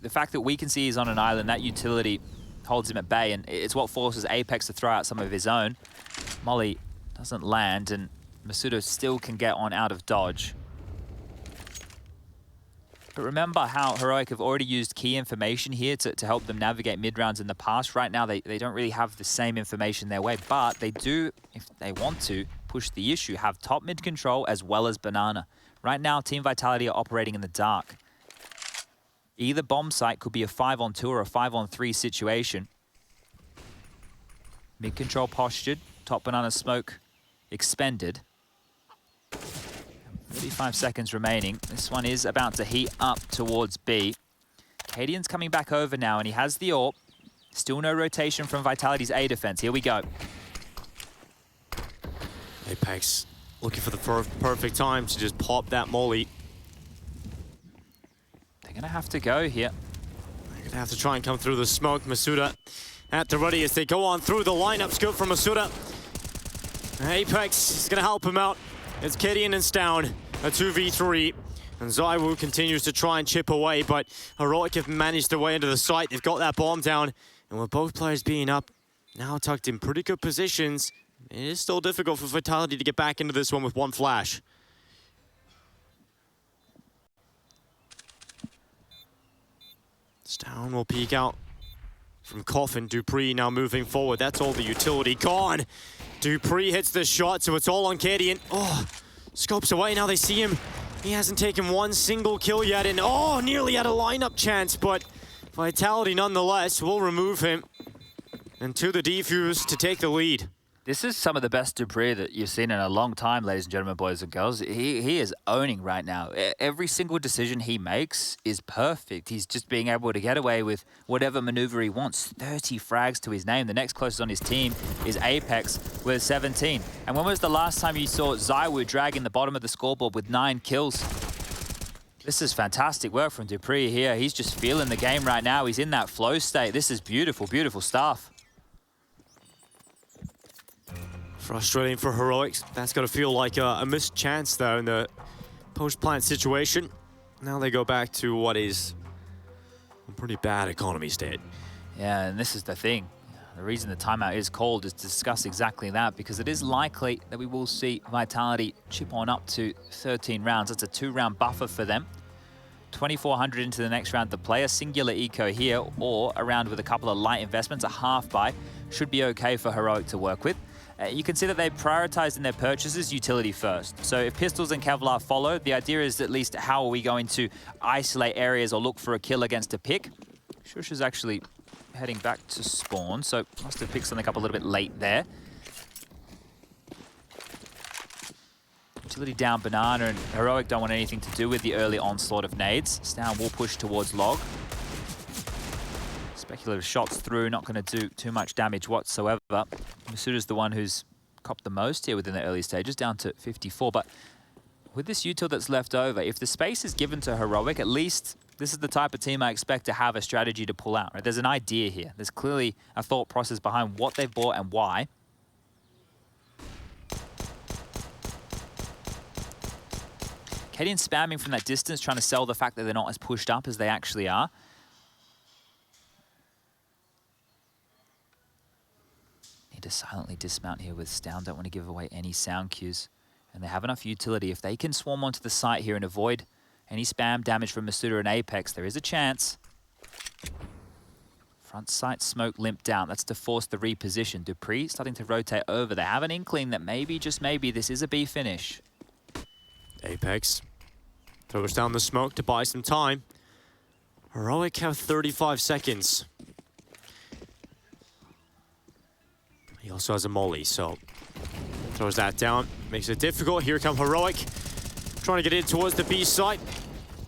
the fact that we can see he's on an island, that utility holds him at bay, and it's what forces Apex to throw out some of his own. Molly doesn't land, and misutaaa still can get on out of dodge. But remember how Heroic have already used key information here to help them navigate mid-rounds in the past. Right now, they don't really have the same information their way, but they do, if they want to, push the issue, have top mid control as well as banana. Right now, Team Vitality are operating in the dark. Either bomb site could be a 5-on-2 or a 5-on-3 situation. Mid control postured, top banana smoke expended. 35 seconds remaining. This one is about to heat up towards B. Cadian's coming back over now, and he has the AWP. Still no rotation from Vitality's A defense. Here we go. Apex looking for the perfect time to just pop that molly. They're going to have to go here. They're going to have to try and come through the smoke. misutaaa at the ready as they go on through the lineup. Scope from misutaaa. Apex is going to help him out. It's Cadian and stavn, a 2v3. And ZywOo continues to try and chip away, but Heroic have managed their way into the site. They've got that bomb down. And with both players being up, now tucked in pretty good positions, it is still difficult for Vitality to get back into this one with one flash. stavn will peek out from Coffin. dupreeh now moving forward. That's all the utility gone. dupreeh hits the shot, so it's all on Cadian. Oh, scopes away, now they see him. He hasn't taken one single kill yet, and oh, nearly had a lineup chance, but Vitality nonetheless will remove him. And to the defuse to take the lead. This is some of the best Dupree that you've seen in a long time, ladies and gentlemen, boys and girls. He is owning right now. Every single decision he makes is perfect. He's just being able to get away with whatever maneuver he wants. 30 frags to his name. The next closest on his team is Apex with 17. And when was the last time you saw sjuush dragging the bottom of the scoreboard with 9 kills? This is fantastic work from Dupree here. He's just feeling the game right now. He's in that flow state. This is beautiful, beautiful stuff. Frustrating for Heroics. That's got to feel like a missed chance, though, in the post-plant situation. Now they go back to what is a pretty bad economy state. Yeah, and this is the thing. The reason the timeout is called is to discuss exactly that, because it is likely that we will see Vitality chip on up to 13 rounds. That's a 2-round buffer for them. 2,400 into the next round to play. A singular eco here, or a round with a couple of light investments, a half buy, should be okay for Heroic to work with. You can see that they prioritized in their purchases utility first. So if Pistols and Kevlar follow, the idea is at least how are we going to isolate areas or look for a kill against a pick. sjuush is actually heading back to spawn, so must have picked something up a little bit late there. Utility down Banana, and Heroic don't want anything to do with the early onslaught of nades. stavn will push towards log. Speculative shots through, not going to do too much damage whatsoever. misutaa's the one who's copped the most here within the early stages, down to 54. But with this util that's left over, if the space is given to Heroic, at least this is the type of team I expect to have a strategy to pull out. Right? There's an idea here. There's clearly a thought process behind what they've bought and why. Cadian spamming from that distance, trying to sell the fact that they're not as pushed up as they actually are. Need to silently dismount here with stavn. Don't want to give away any sound cues. And they have enough utility. If they can swarm onto the site here and avoid any spam damage from misutaaa and Apex, there is a chance. Front sight smoke limped down. That's to force the reposition. Dupree starting to rotate over. They have an inkling that maybe, just maybe, this is a B finish. Apex throws down the smoke to buy some time. Heroic have 35 seconds. He also has a molly, so throws that down. Makes it difficult. Here come Heroic. Trying to get in towards the B site.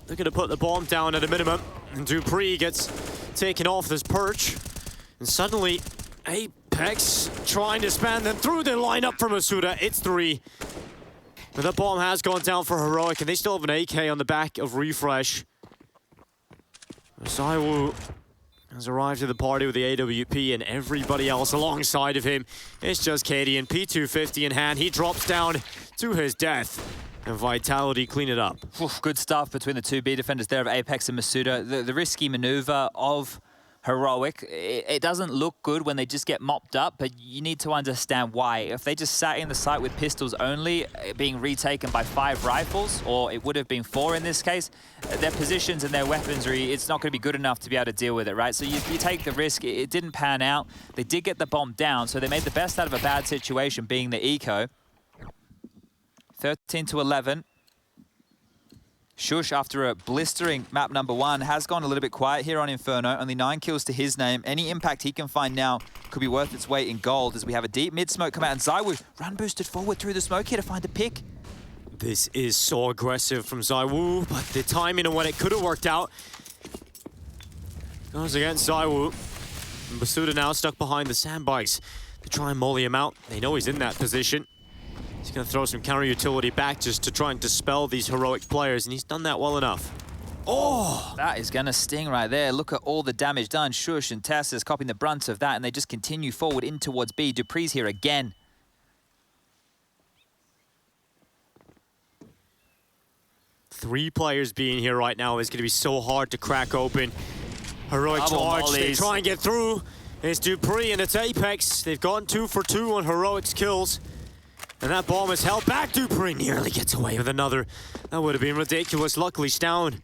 They're going to put the bomb down at a minimum. And Dupree gets taken off this perch. And suddenly, Apex trying to span them through the lineup for misutaaa. It's 3. But that bomb has gone down for Heroic, and they still have an AK on the back of Refresh. sjuush has arrived to the party with the AWP, and everybody else alongside of him. It's just Cadian, P250 in hand. He drops down to his death. And Vitality clean it up. Oof, good stuff between the two B defenders there of Apex and misutaaa. The risky maneuver of Heroic, it doesn't look good when they just get mopped up, but you need to understand why. If they just sat in the site with pistols only, being retaken by 5 rifles, or it would have been 4 in this case, their positions and their weaponry, it's not going to be good enough to be able to deal with it, right? So you take the risk. It didn't pan out. They did get the bomb down, so they made the best out of a bad situation, being the eco. 13 to 11. sjuush, after a blistering map number 1, has gone a little bit quiet here on Inferno. Only 9 kills to his name. Any impact he can find now could be worth its weight in gold, as we have a deep mid-smoke come out, and sjuush run boosted forward through the smoke here to find a pick. This is so aggressive from sjuush, but the timing and when it could have worked out goes against sjuush. misutaaa now stuck behind the sandbags to try and molly him out. They know he's in that position. He's going to throw some counter utility back just to try and dispel these Heroic players, and he's done that well enough. Oh, that is going to sting right there. Look at all the damage done. sjuush and TeSeS copying the brunt of that, and they just continue forward in towards B. Dupree's here again. Three players being here right now is going to be so hard to crack open. Heroic charge, they try and get through. It's Dupree and it's Apex. They've gone 2 for 2 on Heroic's kills. And that bomb is held back. Dupree nearly gets away with another. That would have been ridiculous. Luckily, stavn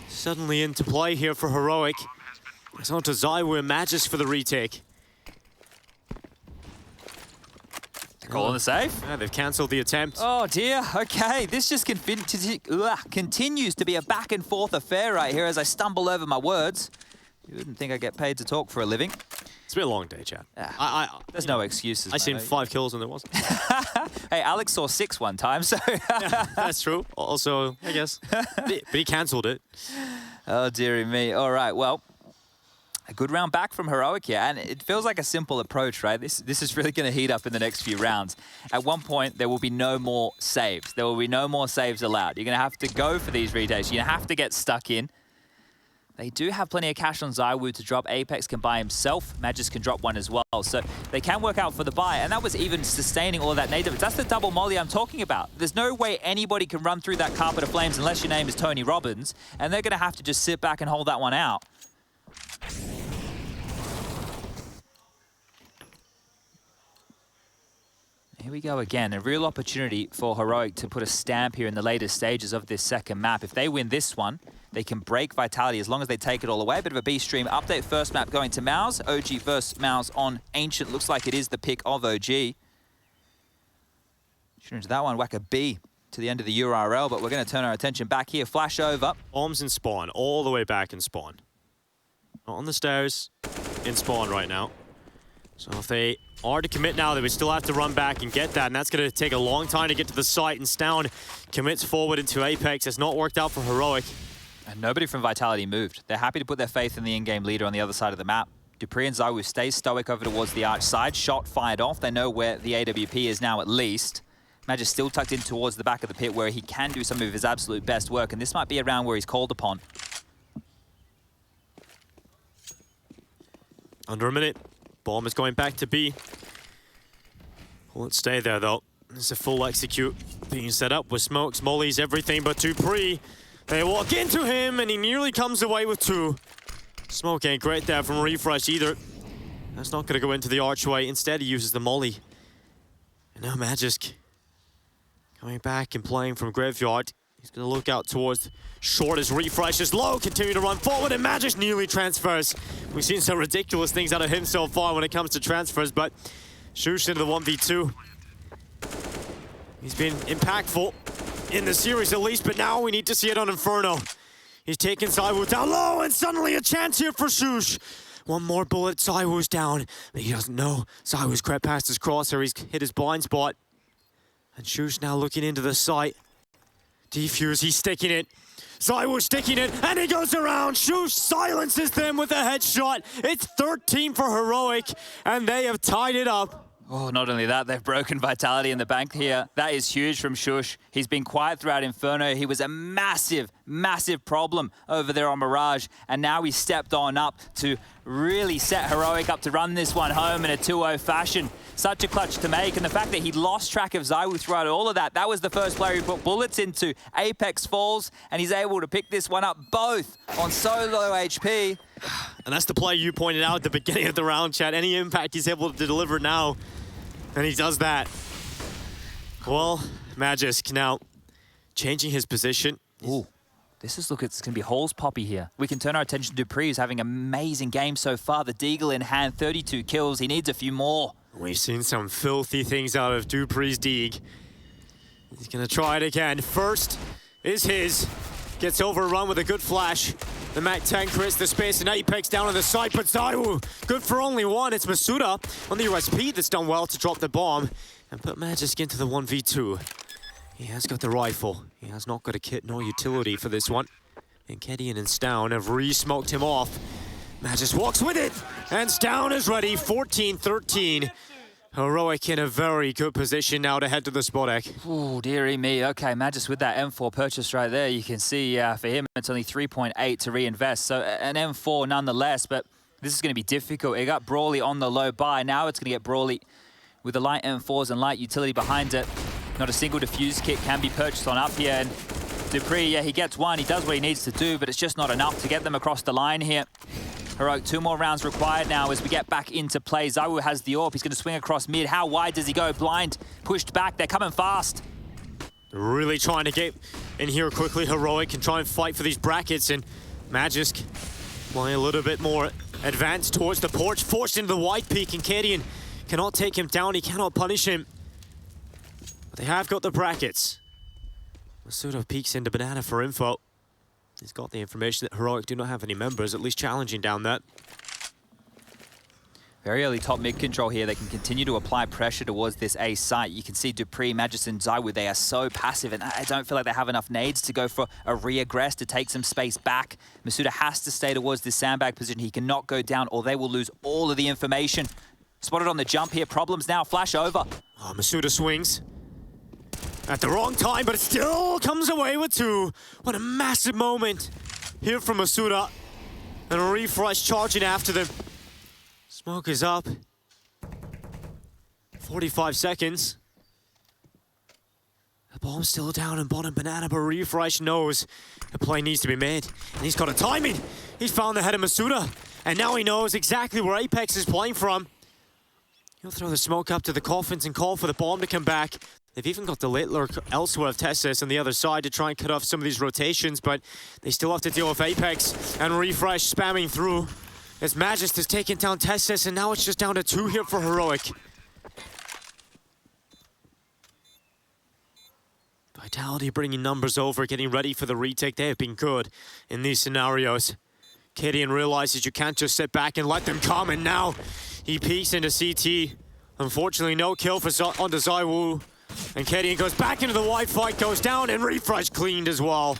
suddenly into play here for Heroic. It's on to sjuush and Magis for the retake. Calling the save? Yeah, they've cancelled the attempt. Oh dear, okay. This just continues to be a back and forth affair right here as I stumble over my words. You wouldn't think I get paid to talk for a living. It's been a long day, Chad. There's no excuses. I seen 5 kills and there wasn't. Hey, Alex saw 6 one time, so... Yeah, that's true. Also, I guess. But he cancelled it. Oh, dearie me. All right, well, a good round back from Heroic here, and it feels like a simple approach, right? This is really going to heat up in the next few rounds. At one point, there will be no more saves. There will be no more saves allowed. You're going to have to go for these retakes. You have to get stuck in. They do have plenty of cash on ZywOo to drop. Apex can buy himself. Magisk can drop one as well. So they can work out for the buy. And that was even sustaining all of that nade damage. That's the double molly I'm talking about. There's no way anybody can run through that carpet of flames unless your name is Tony Robbins. And they're going to have to just sit back and hold that one out. Here we go again. A real opportunity for Heroic to put a stamp here in the later stages of this second map. If they win this one, they can break Vitality as long as they take it all away. A bit of a B-stream update. First map going to Mouse. OG versus Mouse on Ancient. Looks like it is the pick of OG. Tune into that one. Whack a B to the end of the URL, but we're going to turn our attention back here. Flash over. Bombs in spawn, all the way back in spawn. Not on the stairs, in spawn right now. So if they are to commit now, they would still have to run back and get that, and that's going to take a long time to get to the site, and stavn commits forward into Apex. It's not worked out for Heroic. And nobody from Vitality moved. They're happy to put their faith in the in-game leader on the other side of the map. dupreeh and ZywOo stay stoic over towards the arch side. Shot fired off. They know where the AWP is now at least. Magisk still tucked in towards the back of the pit where he can do some of his absolute best work, and this might be a round where he's called upon. Under a minute. Bomb is going back to B. Won't stay there though. It's a full execute being set up with smokes, mollies, everything but dupreeh. They walk into him and he nearly comes away with 2. Smoke ain't great there from Refresh either. That's not gonna go into the archway. Instead he uses the molly. And now Magisk coming back and playing from Graveyard. He's gonna look out towards short as Refresh is low, continue to run forward, and Magisk nearly transfers. We've seen some ridiculous things out of him so far when it comes to transfers, but sjuush into the 1v2. He's been impactful in the series at least, but now we need to see it on Inferno. He's taking ZywOo down low, and suddenly a chance here for sjuush. One more bullet, ZywOo's down, but he doesn't know. ZywOo's crept past his crosshair, he's hit his blind spot. And sjuush now looking into the site. Defuse, he's sticking it. ZywOo sticking it, and he goes around. sjuush silences them with a headshot. It's 13 for Heroic, and they have tied it up. Oh, not only that, they've broken Vitality in the bank here. That is huge from sjuush. He's been quiet throughout Inferno. He was a massive, massive problem over there on Mirage, and now he stepped on up to really set Heroic up to run this one home in a 2-0 fashion. Such a clutch to make, and the fact that he lost track of ZywOo throughout all of that, that was the first player he put bullets into. Apex falls, and he's able to pick this one up both on so low HP. And that's the play you pointed out at the beginning of the round, Chad. Any impact he's able to deliver now, and he does that. Well, Magisk now changing his position. Ooh, this is, look, it's going to be Halls Poppy here. We can turn our attention to dupreeh, who's having an amazing game so far. The Deagle in hand, 32 kills. He needs a few more. We've seen some filthy things out of dupreeh's Deag. He's going to try it again. First is his. Gets overrun with a good flash. The MAC-10 creates the space, and Apex down on the side, but ZywOo good for only one. It's misutaaa on the USP that's done well to drop the bomb and put Magisk into the 1v2. He has got the rifle. He has not got a kit nor utility for this one. And Kedian and stavn have re-smoked him off. Magisk walks with it, and stavn is ready. 14-13. Heroic in a very good position now to head to the spot egg. Oh, dearie me. Okay, Magisk with that M4 purchase right there. You can see for him, it's only 3.8 to reinvest. So an M4 nonetheless, but this is going to be difficult. It got Brawly on the low buy. Now it's going to get Brawly with the light M4s and light utility behind it. Not a single defuse kit can be purchased on up here. And dupreeh, yeah, he gets one. He does what he needs to do, but it's just not enough to get them across the line here. Heroic, 2 more rounds required now as we get back into play. ZywOo has the AWP. He's going to swing across mid. How wide does he go? Blind, pushed back. They're coming fast. Really trying to get in here quickly. Heroic can try and fight for these brackets, and Magisk playing a little bit more advanced towards the porch, forced into the wide peak, and Kedian cannot take him down. He cannot punish him. But they have got the brackets. misutaaa peeks into Banana for info. He's got the information that Heroic do not have any members, at least challenging down that. Very early top mid control here. They can continue to apply pressure towards this A site. You can see Dupree, Magicson, ZywOo, they are so passive, and I don't feel like they have enough nades to go for a re-aggress to take some space back. misutaaa has to stay towards this sandbag position. He cannot go down or they will lose all of the information. Spotted on the jump here. Problems now. Flash over. Oh, misutaaa swings at the wrong time, but it still comes away with 2. What a massive moment here from misutaaa. And a refresh charging after them. Smoke is up. 45 seconds. The bomb's still down in bottom banana, but refresh knows the play needs to be made. And he's got a timing. He's found the head of misutaaa. And now he knows exactly where Apex is playing from. He'll throw the smoke up to the coffins and call for the bomb to come back. They've even got the late lurk elsewhere of TeSeS on the other side to try and cut off some of these rotations, but they still have to deal with Apex and refresh spamming through. As Magist has taken down TeSeS, and now it's just down to 2 here for Heroic. Vitality bringing numbers over, getting ready for the retake. They have been good in these scenarios. Kadian realizes you can't just sit back and let them come, and now he peeks into CT. Unfortunately, no kill onto ZywOo. And Kadian goes back into the wide fight, goes down, and refresh cleaned as well.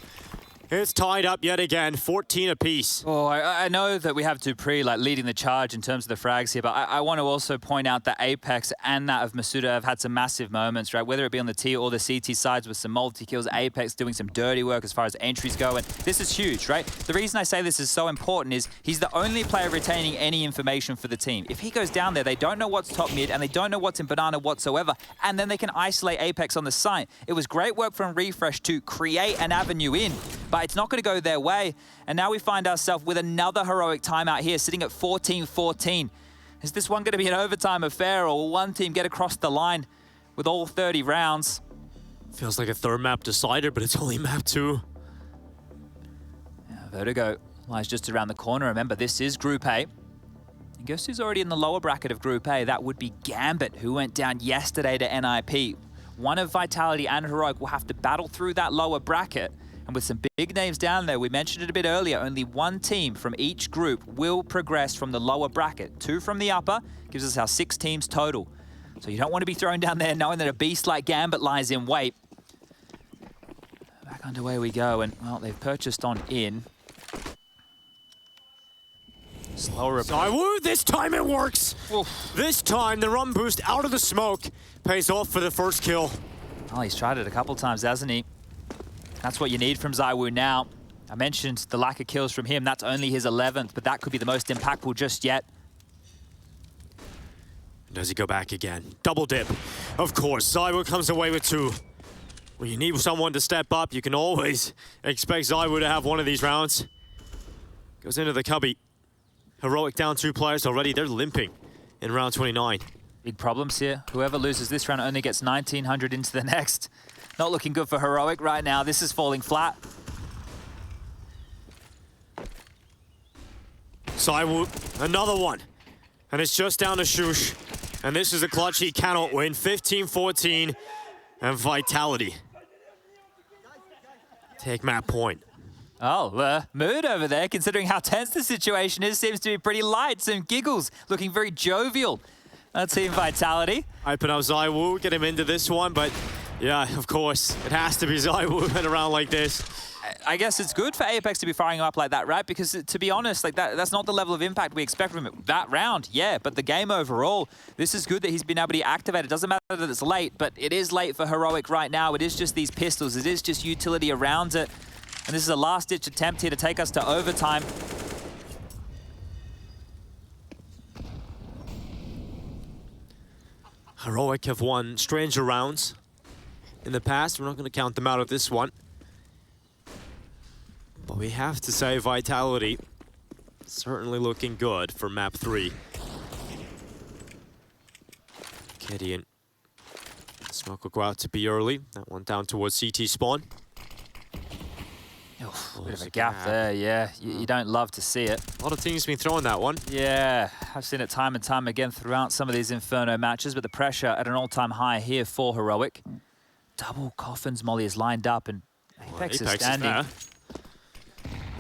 It's tied up yet again, 14 apiece. Oh, I know that we have Dupree like leading the charge in terms of the frags here, but I want to also point out that Apex and that of misutaaa have had some massive moments, right? Whether it be on the T or the CT sides with some multi-kills, Apex doing some dirty work as far as entries go, and this is huge, right? The reason I say this is so important is he's the only player retaining any information for the team. If he goes down there, they don't know what's top mid, and they don't know what's in banana whatsoever, and then they can isolate Apex on the site. It was great work from Refresh to create an avenue in, but it's not going to go their way. And now we find ourselves with another Heroic timeout here, sitting at 14-14. Is this one going to be an overtime affair, or will one team get across the line with all 30 rounds? Feels like a third map decider, but it's only map 2. Yeah, Vertigo lies just around the corner. Remember, this is Group A. And guess who's already in the lower bracket of Group A? That would be Gambit, who went down yesterday to NIP. One of Vitality and Heroic will have to battle through that lower bracket. And with some big names down there, we mentioned it a bit earlier, only one team from each group will progress from the lower bracket. 2 from the upper gives us our 6 teams total. So you don't want to be thrown down there knowing that a beast like Gambit lies in wait. Back underway we go, and well, they've purchased on in. Slower. ZywOo, this time it works! Oof. This time the run boost out of the smoke pays off for the first kill. Oh, he's tried it a couple times, hasn't he? That's what you need from ZywOo now. I mentioned the lack of kills from him. That's only his 11th, but that could be the most impactful just yet. Does he go back again? Double dip. Of course, ZywOo comes away with 2. When you need someone to step up, you can always expect ZywOo to have one of these rounds. Goes into the cubby. Heroic down 2 players already. They're limping in round 29. Big problems here. Whoever loses this round only gets 1,900 into the next. Not looking good for Heroic right now. This is falling flat. ZywOo, another one. And it's just down to sjuush. And this is a clutch he cannot win. 15-14 and Vitality take map point. Oh, mood over there, considering how tense the situation is, seems to be pretty light. Some giggles, looking very jovial. Team Vitality. Hyping up ZywOo, get him into this one, but yeah, of course, it has to be ZywOo in a round like this. I guess it's good for Apex to be firing up like that, right? Because to be honest, like that's not the level of impact we expect from him. That round, yeah, but the game overall, this is good that he's been able to activate. It doesn't matter that it's late, but it is late for Heroic right now. It is just these pistols. It is just utility around it. And this is a last-ditch attempt here to take us to overtime. Heroic have won stranger rounds in the past. We're not going to count them out of this one. But we have to say Vitality certainly looking good for map 3. Kadian. Smoke will go out to be early. That one down towards CT spawn. Oh, bit of a gap there, yeah. You don't love to see it. A lot of teams been throwing that one. Yeah, I've seen it time and time again throughout some of these Inferno matches, but the pressure at an all-time high here for Heroic. Double coffins molly is lined up, and Apex is standing.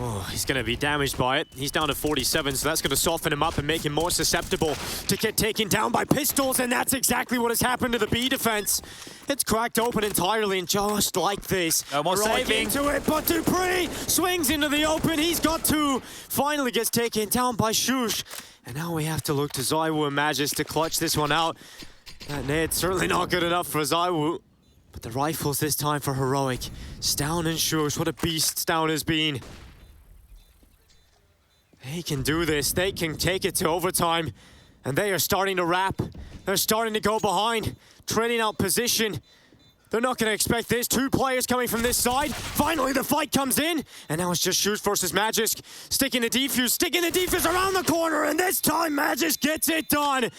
Oh, he's going to be damaged by it. He's down to 47, so that's going to soften him up and make him more susceptible to get taken down by pistols, and that's exactly what has happened to the B defense. It's cracked open entirely, and just like this, no more saving into it, but Dupree swings into the open. He's got two. Finally gets taken down by sjuush, and now we have to look to ZywOo and Magisk to clutch this one out. That nade's certainly not good enough for ZywOo, but the rifles this time for Heroic. stavn and sjuush, what a beast stavn has been. They can do this. They can take it to overtime. And they are starting to wrap. They're starting to go behind, trading out position. They're not going to expect this. Two players coming from this side. Finally, the fight comes in. And now it's just sjuush versus Magisk. Sticking the defuse around the corner. And this time, Magisk gets it done.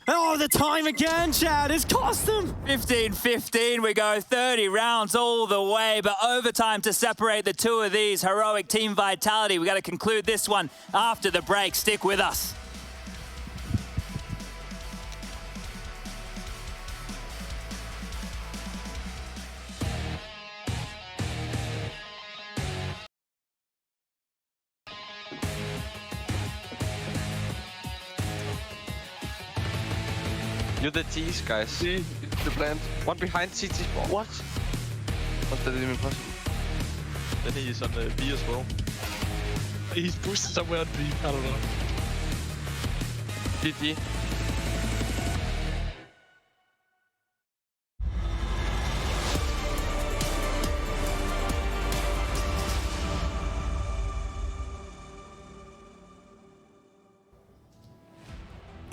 Oh, the time again, Chad, has cost them. 15-15, we go 30 rounds all the way, but overtime to separate the two of these. Heroic Team Vitality. We got to conclude this one after the break. Stick with us. You're the TeSeS, guys. See the plant. One behind CT. What? What's that even possible? Then he's on the B as well. He's boosted somewhere on B. I don't know. GG.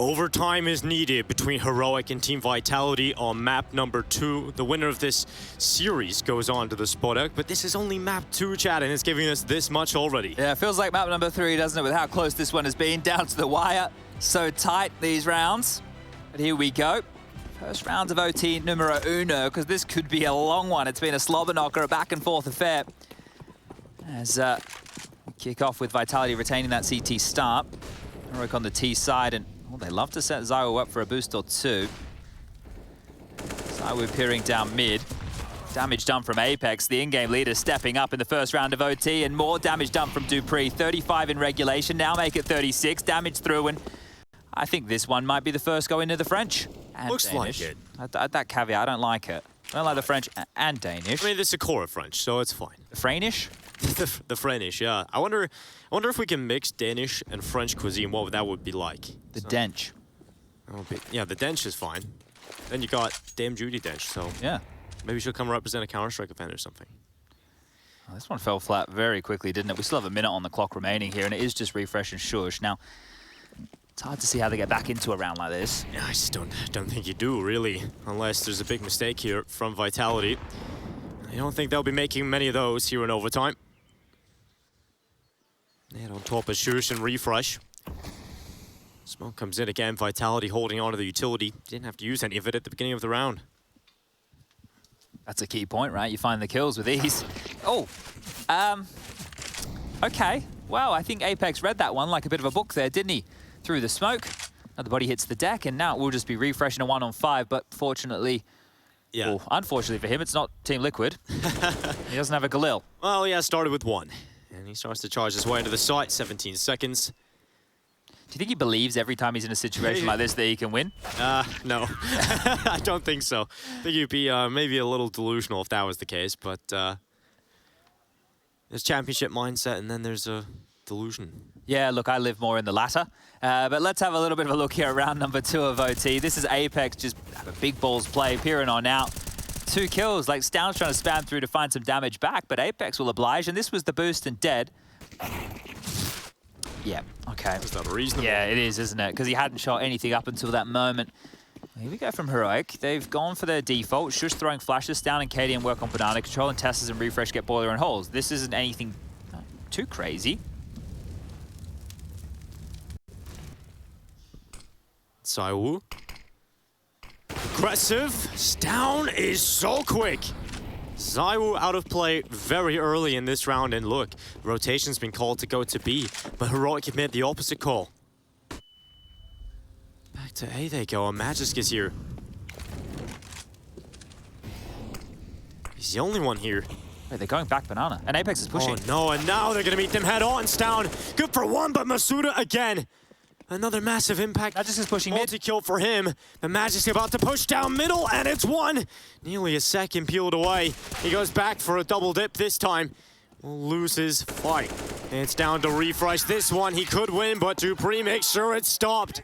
Overtime is needed between Heroic and Team Vitality on map number 2. The winner of this series goes on to the spot out, but this is only map 2, Chad, and it's giving us this much already. Yeah, it feels like map number 3, doesn't it, with how close this one has been, down to the wire. So tight, these rounds. But here we go. First round of OT numero uno, because this could be a long one. It's been a slobber knocker, a back and forth affair. As we kick off with Vitality retaining that CT start. Heroic on the T side, and well, they love to set ZywOo up for a boost or two. ZywOo peering down mid. Damage done from Apex, the in-game leader stepping up in the first round of OT, and more damage done from Dupree. 35 in regulation, now make it 36. Damage through, and I think this one might be the first go into the French. And Looks Danish. like it. That caveat, I don't like it. I don't like the French and Danish. I mean, this is core French, so it's fine. The Franish? the Franish, yeah. I wonder if we can mix Danish and French cuisine, what that would be like. The Dench. Yeah, the Dench is fine. Then you got Dame Judy Dench, so Yeah. maybe she'll come represent a Counter-Strike event or something. Well, this one fell flat very quickly, didn't it? We still have a minute on the clock remaining here, and it is just refresh and sjuush. Now, it's hard to see how they get back into a round like this. Yeah, I just don't think you do, really, unless there's a big mistake here from Vitality. I don't think they'll be making many of those here in overtime. And on top of sjuush and refresh. Smoke comes in again, Vitality holding on to the utility. Didn't have to use any of it at the beginning of the round. That's a key point, right? You find the kills with ease. Oh, okay. Wow, I think Apex read that one like a bit of a book there, didn't he? Through the smoke. Now the body hits the deck, and now it will just be refreshing a 1-on-5, but fortunately, Yeah. well, unfortunately for him, it's not Team Liquid. He doesn't have a Galil. Well, yeah, started with 1. And he starts to charge his way into the site, 17 seconds. Do you think he believes every time he's in a situation like this that he can win? No. I don't think so. I think you'd be maybe a little delusional if that was the case, but there's championship mindset and then there's a delusion. Yeah, look, I live more in the latter. But let's have a little bit of a look here at round number 2 of OT. This is Apex just have a big balls play, peering on out. 2 kills, like stavn's trying to spam through to find some damage back, but Apex will oblige, and this was the boost and dead. Yeah, okay. Is that reasonable? Yeah, it is, isn't it? Because he hadn't shot anything up until that moment. Here we go from Heroic. They've gone for their default. Sjuush throwing flashes, stavn and KDM work on banana control, and TeSeS and refresh get boiler and holes. This isn't anything too crazy. ZywOo. Aggressive. stavn is so quick. ZywOo out of play very early in this round, and look, rotation's been called to go to B, but Heroic have made the opposite call. Back to A they go, and Magisk is here. He's the only one here. Wait, they're going back banana. And Apex is pushing. Oh no, and now they're gonna meet them head on. Stavn, good for one, but misutaaa again. Another massive impact. Magisk is pushing mid. Multi-kill for him. The Magisk about to push down middle, and it's one. Nearly a second peeled away. He goes back for a double dip this time. Will lose his fight. It's down to Refresh. This one he could win, but Dupree makes sure it's stopped.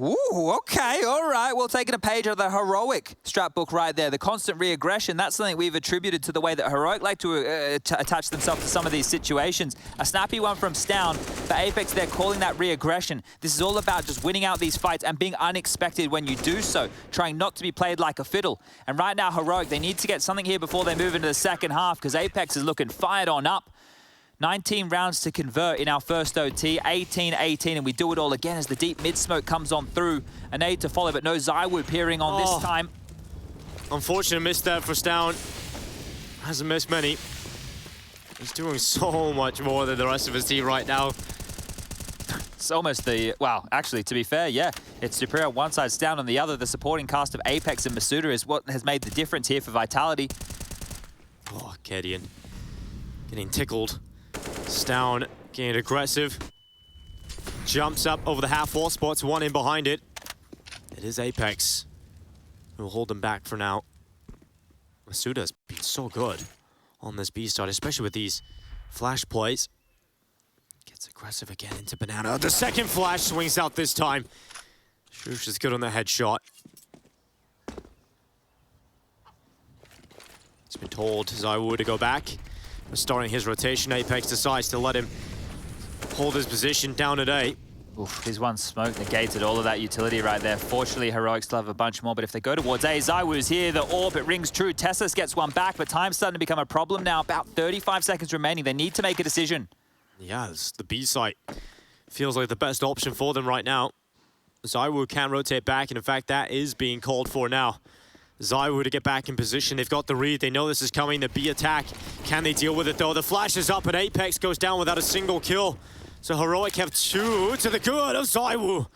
Ooh, okay, all right. Well, taking a page out of the Heroic strat book right there. The constant re-aggression, that's something we've attributed to the way that Heroic like to attach themselves to some of these situations. A snappy one from stavn, but Apex, they're calling that re-aggression. This is all about just winning out these fights and being unexpected when you do so, trying not to be played like a fiddle. And right now, Heroic, they need to get something here before they move into the second half, because Apex is looking fired on up. 19 rounds to convert in our first OT, 18-18, and we do it all again as the deep mid-smoke comes on through. A nade to follow, but no ZywOo peering on this time. Unfortunate miss there for stavn. Hasn't missed many. He's doing so much more than the rest of his team right now. It's almost the, well, actually, to be fair, yeah. It's Dupree on one side, stavn on the other. The supporting cast of Apex and misutaaa is what has made the difference here for Vitality. Oh, Kedian getting tickled. Stavn getting aggressive. Jumps up over the half wall, spots one in behind it. It is Apex who will hold them back for now. misutaaa's been so good on this B start, especially with these flash plays. Gets aggressive again into banana. The second flash swings out this time. sjuush is good on the headshot. He's been told ZywOo to go back. Starting his rotation, Apex decides to let him hold his position down at A. Oof, his one smoke negated all of that utility right there. Fortunately, Heroic still have a bunch more, but if they go towards A, ZywOo's here, the orb, it rings true. TeSeS gets one back, but time's starting to become a problem now. About 35 seconds remaining. They need to make a decision. Yeah, the B site feels like the best option for them right now. ZywOo can rotate back, and in fact, that is being called for now. ZywOo to get back in position. They've got the read. They know this is coming. The B attack. Can they deal with it, though? The flash is up, and Apex goes down without a single kill. So Heroic have two to the good of ZywOo.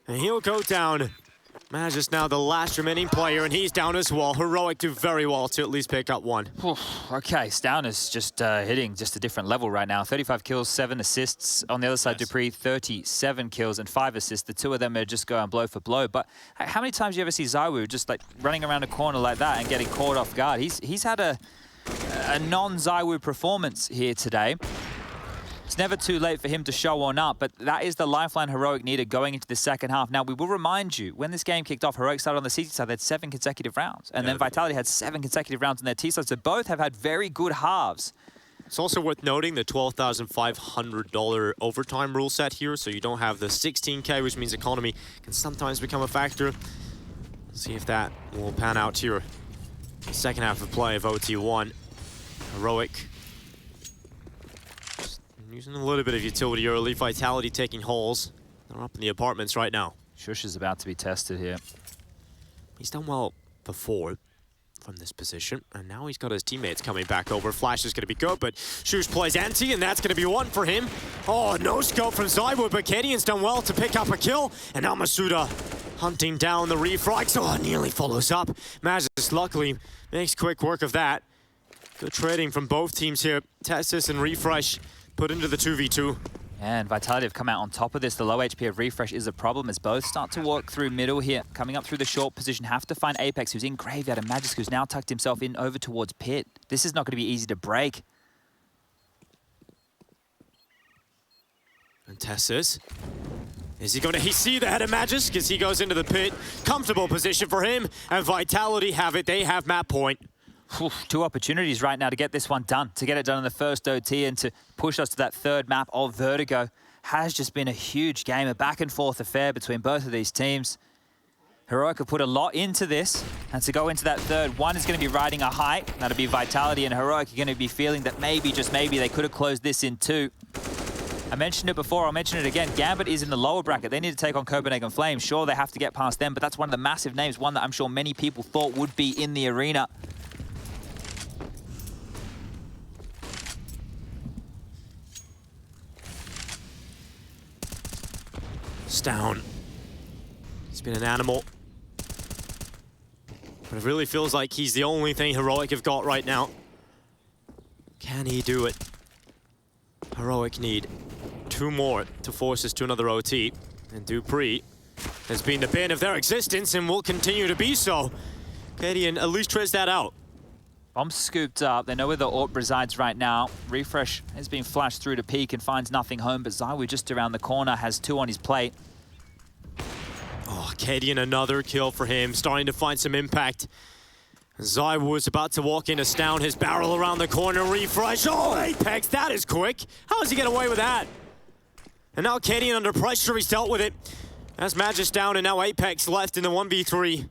And he'll go down. Magisk now the last remaining player, and he's down as well. Heroic do very well to at least pick up one. Okay, stavn is just hitting just a different level right now. 35 kills, 7 assists. On the other side, Dupree, 37 kills and 5 assists. The two of them are just going blow for blow. But how many times do you ever see ZywOo just like running around a corner like that and getting caught off guard? He's had a non-ZywOo performance here today. It's never too late for him to show on up, but that is the lifeline Heroic needed going into the second half. Now, we will remind you, when this game kicked off, Heroic started on the CT side, they had 7 consecutive rounds. And then Vitality had 7 consecutive rounds on their T side, so both have had very good halves. It's also worth noting the $12,500 overtime rule set here, so you don't have the 16K, which means economy can sometimes become a factor. Let's see if that will pan out here. Second half of play of OT1. Heroic using a little bit of utility early. Vitality taking holes. They're up in the apartments right now. sjuush is about to be tested here. He's done well before from this position, and now he's got his teammates coming back over. Flash is going to be good, but sjuush plays anti, and that's going to be one for him. Oh, no scope from ZywOo, but Kedian's done well to pick up a kill, and now misutaaa hunting down the refrags. Oh, nearly follows up. Magisk luckily makes quick work of that. Good trading from both teams here. TeSeS and Refresh put into the 2v2. And Vitality have come out on top of this. The low HP of Refresh is a problem as both start to walk through middle here. Coming up through the short position, have to find Apex, who's in graveyard, and Magisk, who's now tucked himself in over towards pit. This is not going to be easy to break. And TeSeS, is he going to see the head of Magisk as he goes into the pit? Comfortable position for him, and Vitality have it. They have map point. Two opportunities right now to get this one done, to get it done in the first OT and to push us to that third map of Vertigo. Has just been a huge game, a back and forth affair between both of these teams. Heroic have put a lot into this, and to go into that third, one is going to be riding a height. That'll be Vitality, and Heroic are going to be feeling that maybe, just maybe, they could have closed this in 2. I mentioned it before, I'll mention it again. Gambit is in the lower bracket. They need to take on Copenhagen Flames. Sure, they have to get past them, but that's one of the massive names, one that I'm sure many people thought would be in the arena. Stavn. He's been an animal. But it really feels like he's the only thing Heroic have got right now. Can he do it? Heroic need 2 more to force us to another OT. And dupreeh has been the bane of their existence and will continue to be so. Kadian at least tries that out. Bomb scooped up. They know where the AWP resides right now. Refresh has been flashed through to peek and finds nothing home, but ZywOo just around the corner has 2 on his plate. Oh, Kadian, another kill for him, starting to find some impact. ZywOo is about to walk into stavn, his barrel around the corner, refresh. Oh, Apex, that is quick. How does he get away with that? And now Kadian under pressure, he's dealt with it. That's Magisk down, and now Apex left in the 1v3.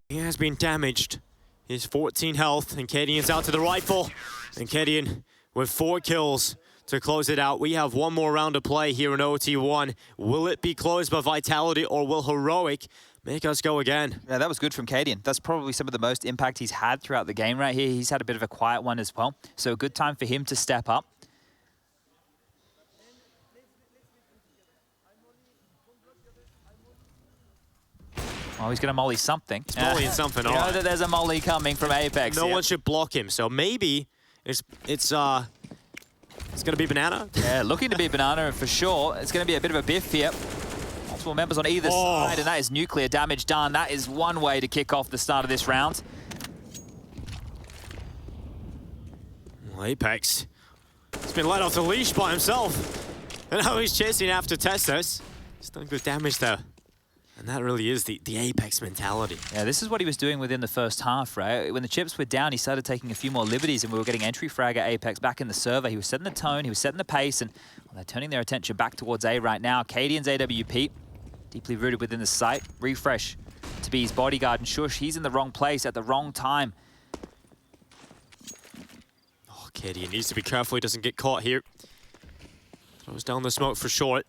He has been damaged. He's 14 health, and Kadian's out to the rifle. And Kadian with 4 kills to close it out. We have 1 more round to play here in OT1. Will it be closed by Vitality, or will Heroic make us go again? Yeah, that was good from Kadian. That's probably some of the most impact he's had throughout the game right here. He's had a bit of a quiet one as well. So a good time for him to step up. Oh, he's going to molly something. He's mollying something, You know that there's a molly coming from Apex. No one should block him, so maybe it's going to be Banana. Yeah, looking to be Banana for sure. It's going to be a bit of a biff here. Multiple members on either side, and that is nuclear damage done. That is one way to kick off the start of this round. Well, Apex, he's been let off the leash by himself. And now he's chasing after TeSeS. He's done good damage there. And that really is the Apex mentality. Yeah, this is what he was doing within the first half, right? When the chips were down, he started taking a few more liberties, and we were getting entry frag at Apex back in the server. He was setting the tone, he was setting the pace, and well, they're turning their attention back towards A right now. Kadian's AWP, deeply rooted within the site. Refresh to be his bodyguard, and sjuush, he's in the wrong place at the wrong time. Oh, Kadian needs to be careful he doesn't get caught here. Throws down the smoke for short.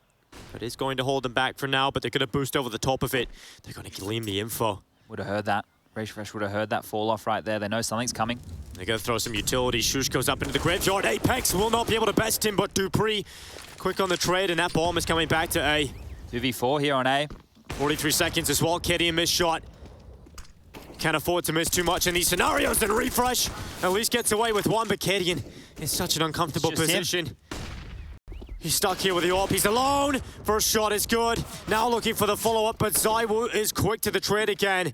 But it's going to hold them back for now, but they're going to boost over the top of it. They're going to gleam the info. Would have heard that. Refresh would have heard that fall off right there. They know something's coming. They're going to throw some utility. sjuush goes up into the graveyard. Apex will not be able to best him, but dupreeh quick on the trade, and that bomb is coming back to A. 2v4 here on A. 43 seconds as well. Kadian missed shot. Can't afford to miss too much in these scenarios, and Refresh at least gets away with 1, but Kadian in such an uncomfortable position. He's stuck here with the AWP. He's alone. First shot is good. Now looking for the follow-up, but ZywOo is quick to the trade again.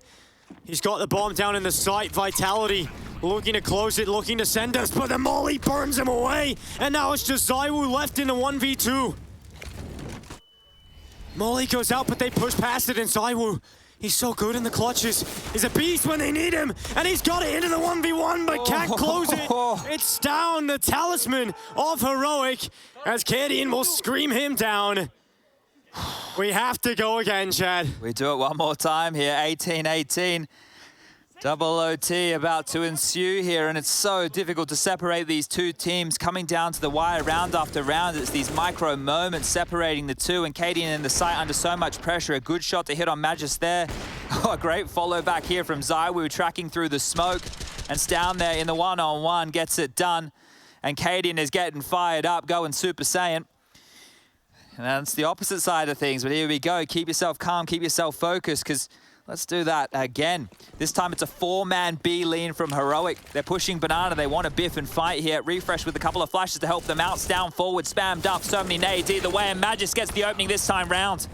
He's got the bomb down in the site. Vitality looking to close it, looking to send us, but the molly burns him away. And now it's just ZywOo left in the 1v2. Molly goes out, but they push past it, and ZywOo, he's so good in the clutches. He's a beast when they need him, and he's got it into the 1v1, but can't close it. It's stavn, the talisman of Heroic, as Kadian will scream him down. We have to go again, Chad. We do it one more time here, 18-18. Double OT about to ensue here, and it's so difficult to separate these two teams coming down to the wire round after round. It's these micro moments separating the two, and Kadian in the site under so much pressure. A good shot to hit on Magisk there. Oh, a great follow back here from ZywOo, tracking through the smoke, and stavn there in the one-on-one gets it done. And Kadian is getting fired up, going Super Saiyan. And that's the opposite side of things, but here we go. Keep yourself calm, keep yourself focused, because let's do that again. This time it's a 4-man B lean from Heroic. They're pushing Banana. They want to biff and fight here. Refresh with a couple of flashes to help them out. stavn forward, spammed up. So many nades either way, and Magisk gets the opening this time round.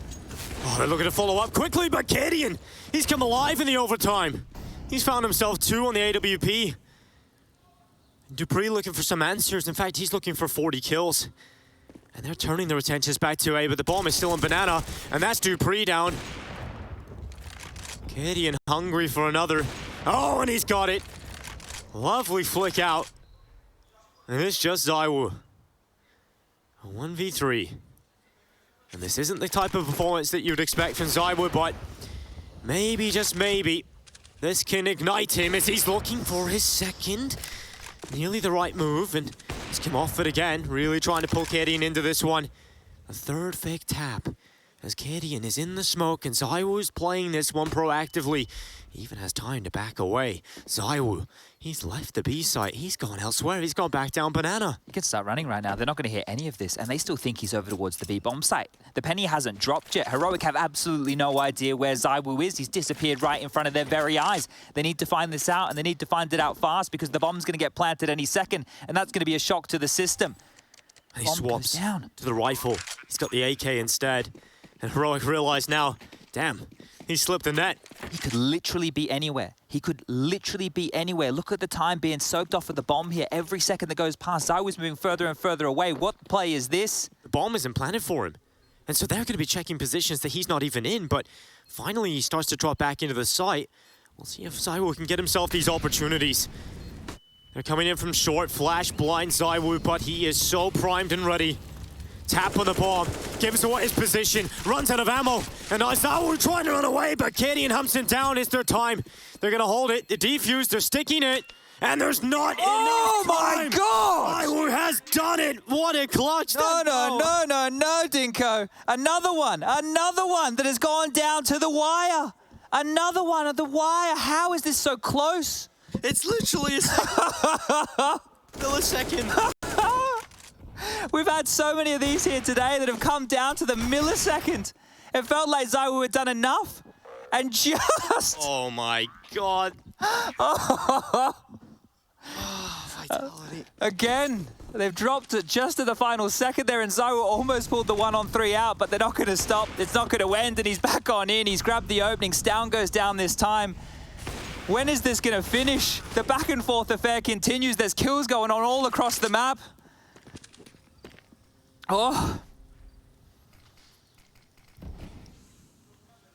Oh, they're looking to follow up quickly, but Kadian, he's come alive in the overtime. He's found himself 2 on the AWP. dupreeh looking for some answers. In fact, he's looking for 40 kills. And they're turning their attentions back to A, but the bomb is still on Banana, and that's dupreeh down. Kadian hungry for another. Oh, and he's got it. Lovely flick out. And it's just ZywOo. A 1v3. And this isn't the type of performance that you'd expect from ZywOo, but maybe, just maybe, this can ignite him as he's looking for his second. Nearly the right move, and he's come off it again. Really trying to pull Kadian into this one. A third fake tap as Gideon is in the smoke and ZywOo's playing this one proactively. He even has time to back away. ZywOo, he's left the B site. He's gone elsewhere. He's gone back down Banana. He can start running right now. They're not going to hear any of this, and they still think he's over towards the B bomb site. The penny hasn't dropped yet. Heroic have absolutely no idea where ZywOo is. He's disappeared right in front of their very eyes. They need to find this out, and they need to find it out fast because the bomb's going to get planted any second, and that's going to be a shock to the system. And he swaps down to the rifle. He's got the AK instead. And Heroic realized now, damn, he slipped the net. He could literally be anywhere. He could literally be anywhere. Look at the time being soaked off of the bomb here. Every second that goes past, ZywOo's moving further and further away. What play is this? The bomb isn't planted for him. And so they're going to be checking positions that he's not even in. But finally, he starts to drop back into the site. We'll see if ZywOo can get himself these opportunities. They're coming in from short. Flash blinds ZywOo, but he is so primed and ready. Tap on the bomb, gives away his position, runs out of ammo, and now ZywOo trying to run away, but Gideon humps him down. It's their time. They're gonna hold it. The defuse, they're sticking it, and there's not enough time. Oh my God! ZywOo has done it. What a clutch! No, Dinko. Another one that has gone down to the wire. Another one at the wire. How is this so close? It's literally a millisecond. We've had so many of these here today that have come down to the millisecond. It felt like ZywOo had done enough. And just... Oh my God. Vitality. Again, they've dropped it just at the final second there, and ZywOo almost pulled the 1-on-3 out, but they're not going to stop. It's not going to end, and he's back on in. He's grabbed the opening. stavn goes down this time. When is this going to finish? The back and forth affair continues. There's kills going on all across the map. Oh.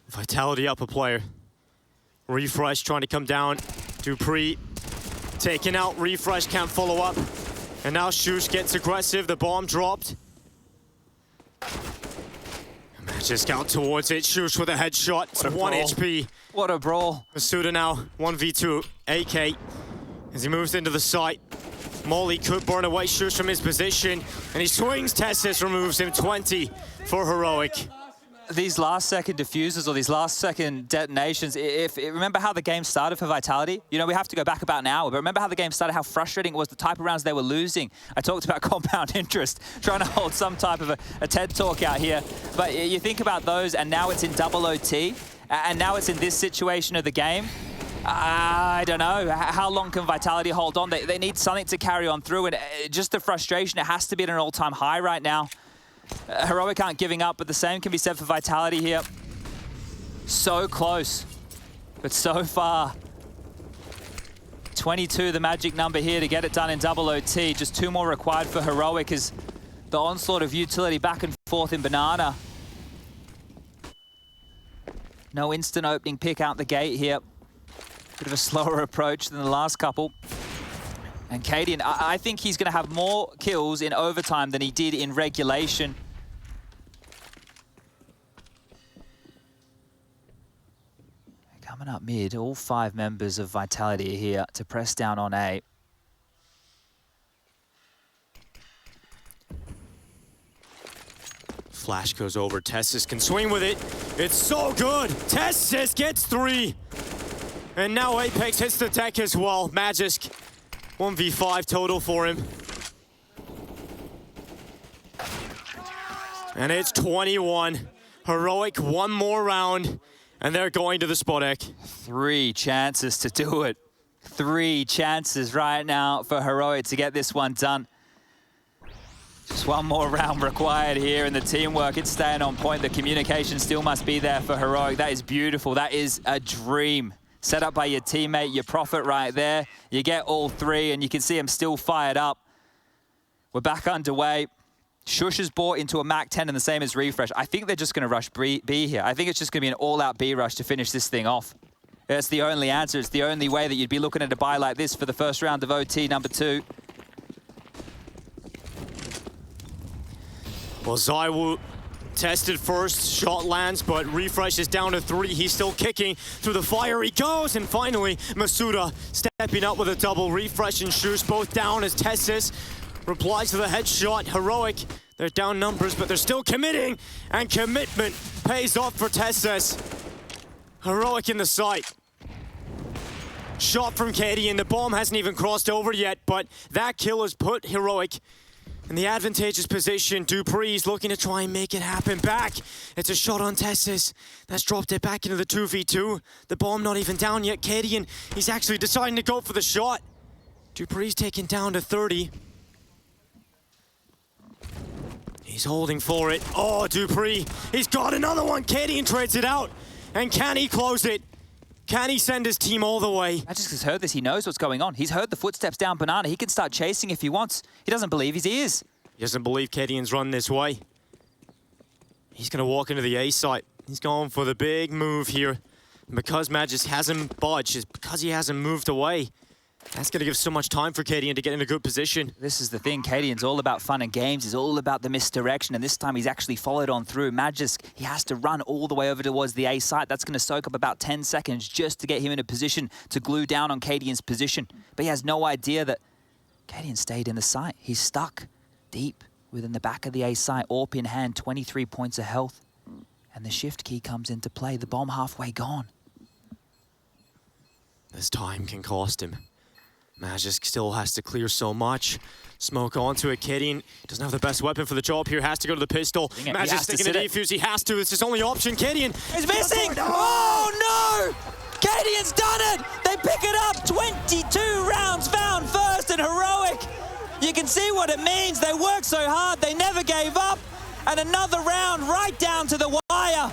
Vitality up a player. Refresh trying to come down. Dupree taken out. Refresh can't follow up. And now sjuush gets aggressive. The bomb dropped. Matches out towards it. sjuush with a headshot. It's 1 HP. What a brawl. misutaaa now 1v2. AK as he moves into the site. Molly could burn away sjuush from his position, and he swings. TeSeS removes him. 20 for Heroic. These last second diffusers or these last second detonations, remember how the game started for Vitality? You know, we have to go back about an hour, but remember how the game started, how frustrating it was, the type of rounds they were losing. I talked about compound interest, trying to hold some type of a TED talk out here. But you think about those, and now it's in double OT, and now it's in this situation of the game. I don't know. How long can Vitality hold on? They need something to carry on through, and just the frustration, it has to be at an all-time high right now. Heroic aren't giving up, but the same can be said for Vitality here. So close, but so far. 22, the magic number here to get it done in double OT. Just 2 more required for Heroic as the onslaught of utility back and forth in Banana. No instant opening pick out the gate here. Bit of a slower approach than the last couple. And Gideon, I think he's going to have more kills in overtime than he did in regulation. Coming up mid, all 5 members of Vitality are here to press down on A. Flash goes over. TeSeS can swing with it. It's so good. TeSeS gets 3. And now Apex hits the deck as well. Magisk. 1v5 total for him. And it's 21. Heroic 1 more round, and they're going to the spot egg. 3 chances to do it. 3 chances right now for Heroic to get this one done. Just 1 more round required here, and the teamwork, it's staying on point. The communication still must be there for Heroic. That is beautiful. That is a dream. Set up by your teammate, your prophet right there. You get all 3, and you can see him still fired up. We're back underway. sjuush is bought into a Mac 10 and the same as Refresh. I think they're just going to rush B here. I think it's just going to be an all-out B rush to finish this thing off. That's the only answer. It's the only way that you'd be looking at a buy like this for the first round of OT number 2. Well, ZywOo tested first, shot lands, but Refresh is down to 3. He's still kicking through the fire. He goes, and finally, misutaaa stepping up with a double. Refresh and sjuush both down as TeSeS replies to the headshot. Heroic, They're down numbers, but they're still committing, and commitment pays off for TeSeS. Heroic in the sight. Shot from Katie, and the bomb hasn't even crossed over yet, but that kill has put Heroic in the advantageous position. dupreeh's looking to try and make it happen back. It's a shot on TeSeS. That's dropped it back into the 2v2. The bomb not even down yet. Katie, he's actually deciding to go for the shot. dupreeh's taken down to 30. He's holding for it. Oh, dupreeh, he's got another one. Katie trades it out. And can he close it? Can he send his team all the way? Magisk has heard this. He knows what's going on. He's heard the footsteps down Banana. He can start chasing if he wants. He doesn't believe his ears. He doesn't believe Kedian's run this way. He's going to walk into the A site. He's going for the big move here. And because Magisk hasn't budged, it's because he hasn't moved away. That's going to give so much time for Kadian to get in a good position. This is the thing. Kadian's all about fun and games. He's all about the misdirection. And this time he's actually followed on through. Magisk, he has to run all the way over towards the A site. That's going to soak up about 10 seconds just to get him in a position to glue down on Kadian's position. But he has no idea that Kadian stayed in the site. He's stuck deep within the back of the A site. AWP in hand, 23 points of health. And the shift key comes into play. The bomb halfway gone. This time can cost him. Magisk still has to clear so much. Smoke onto it. Kadian doesn't have the best weapon for the job here. Has to go to the pistol. Magisk sticking to defuse. He has to. It's his only option. Kadian is missing. Oh no! Kadian's done it. They pick it up. 22 rounds found first and Heroic. You can see what it means. They worked so hard. They never gave up. And another round right down to the wire.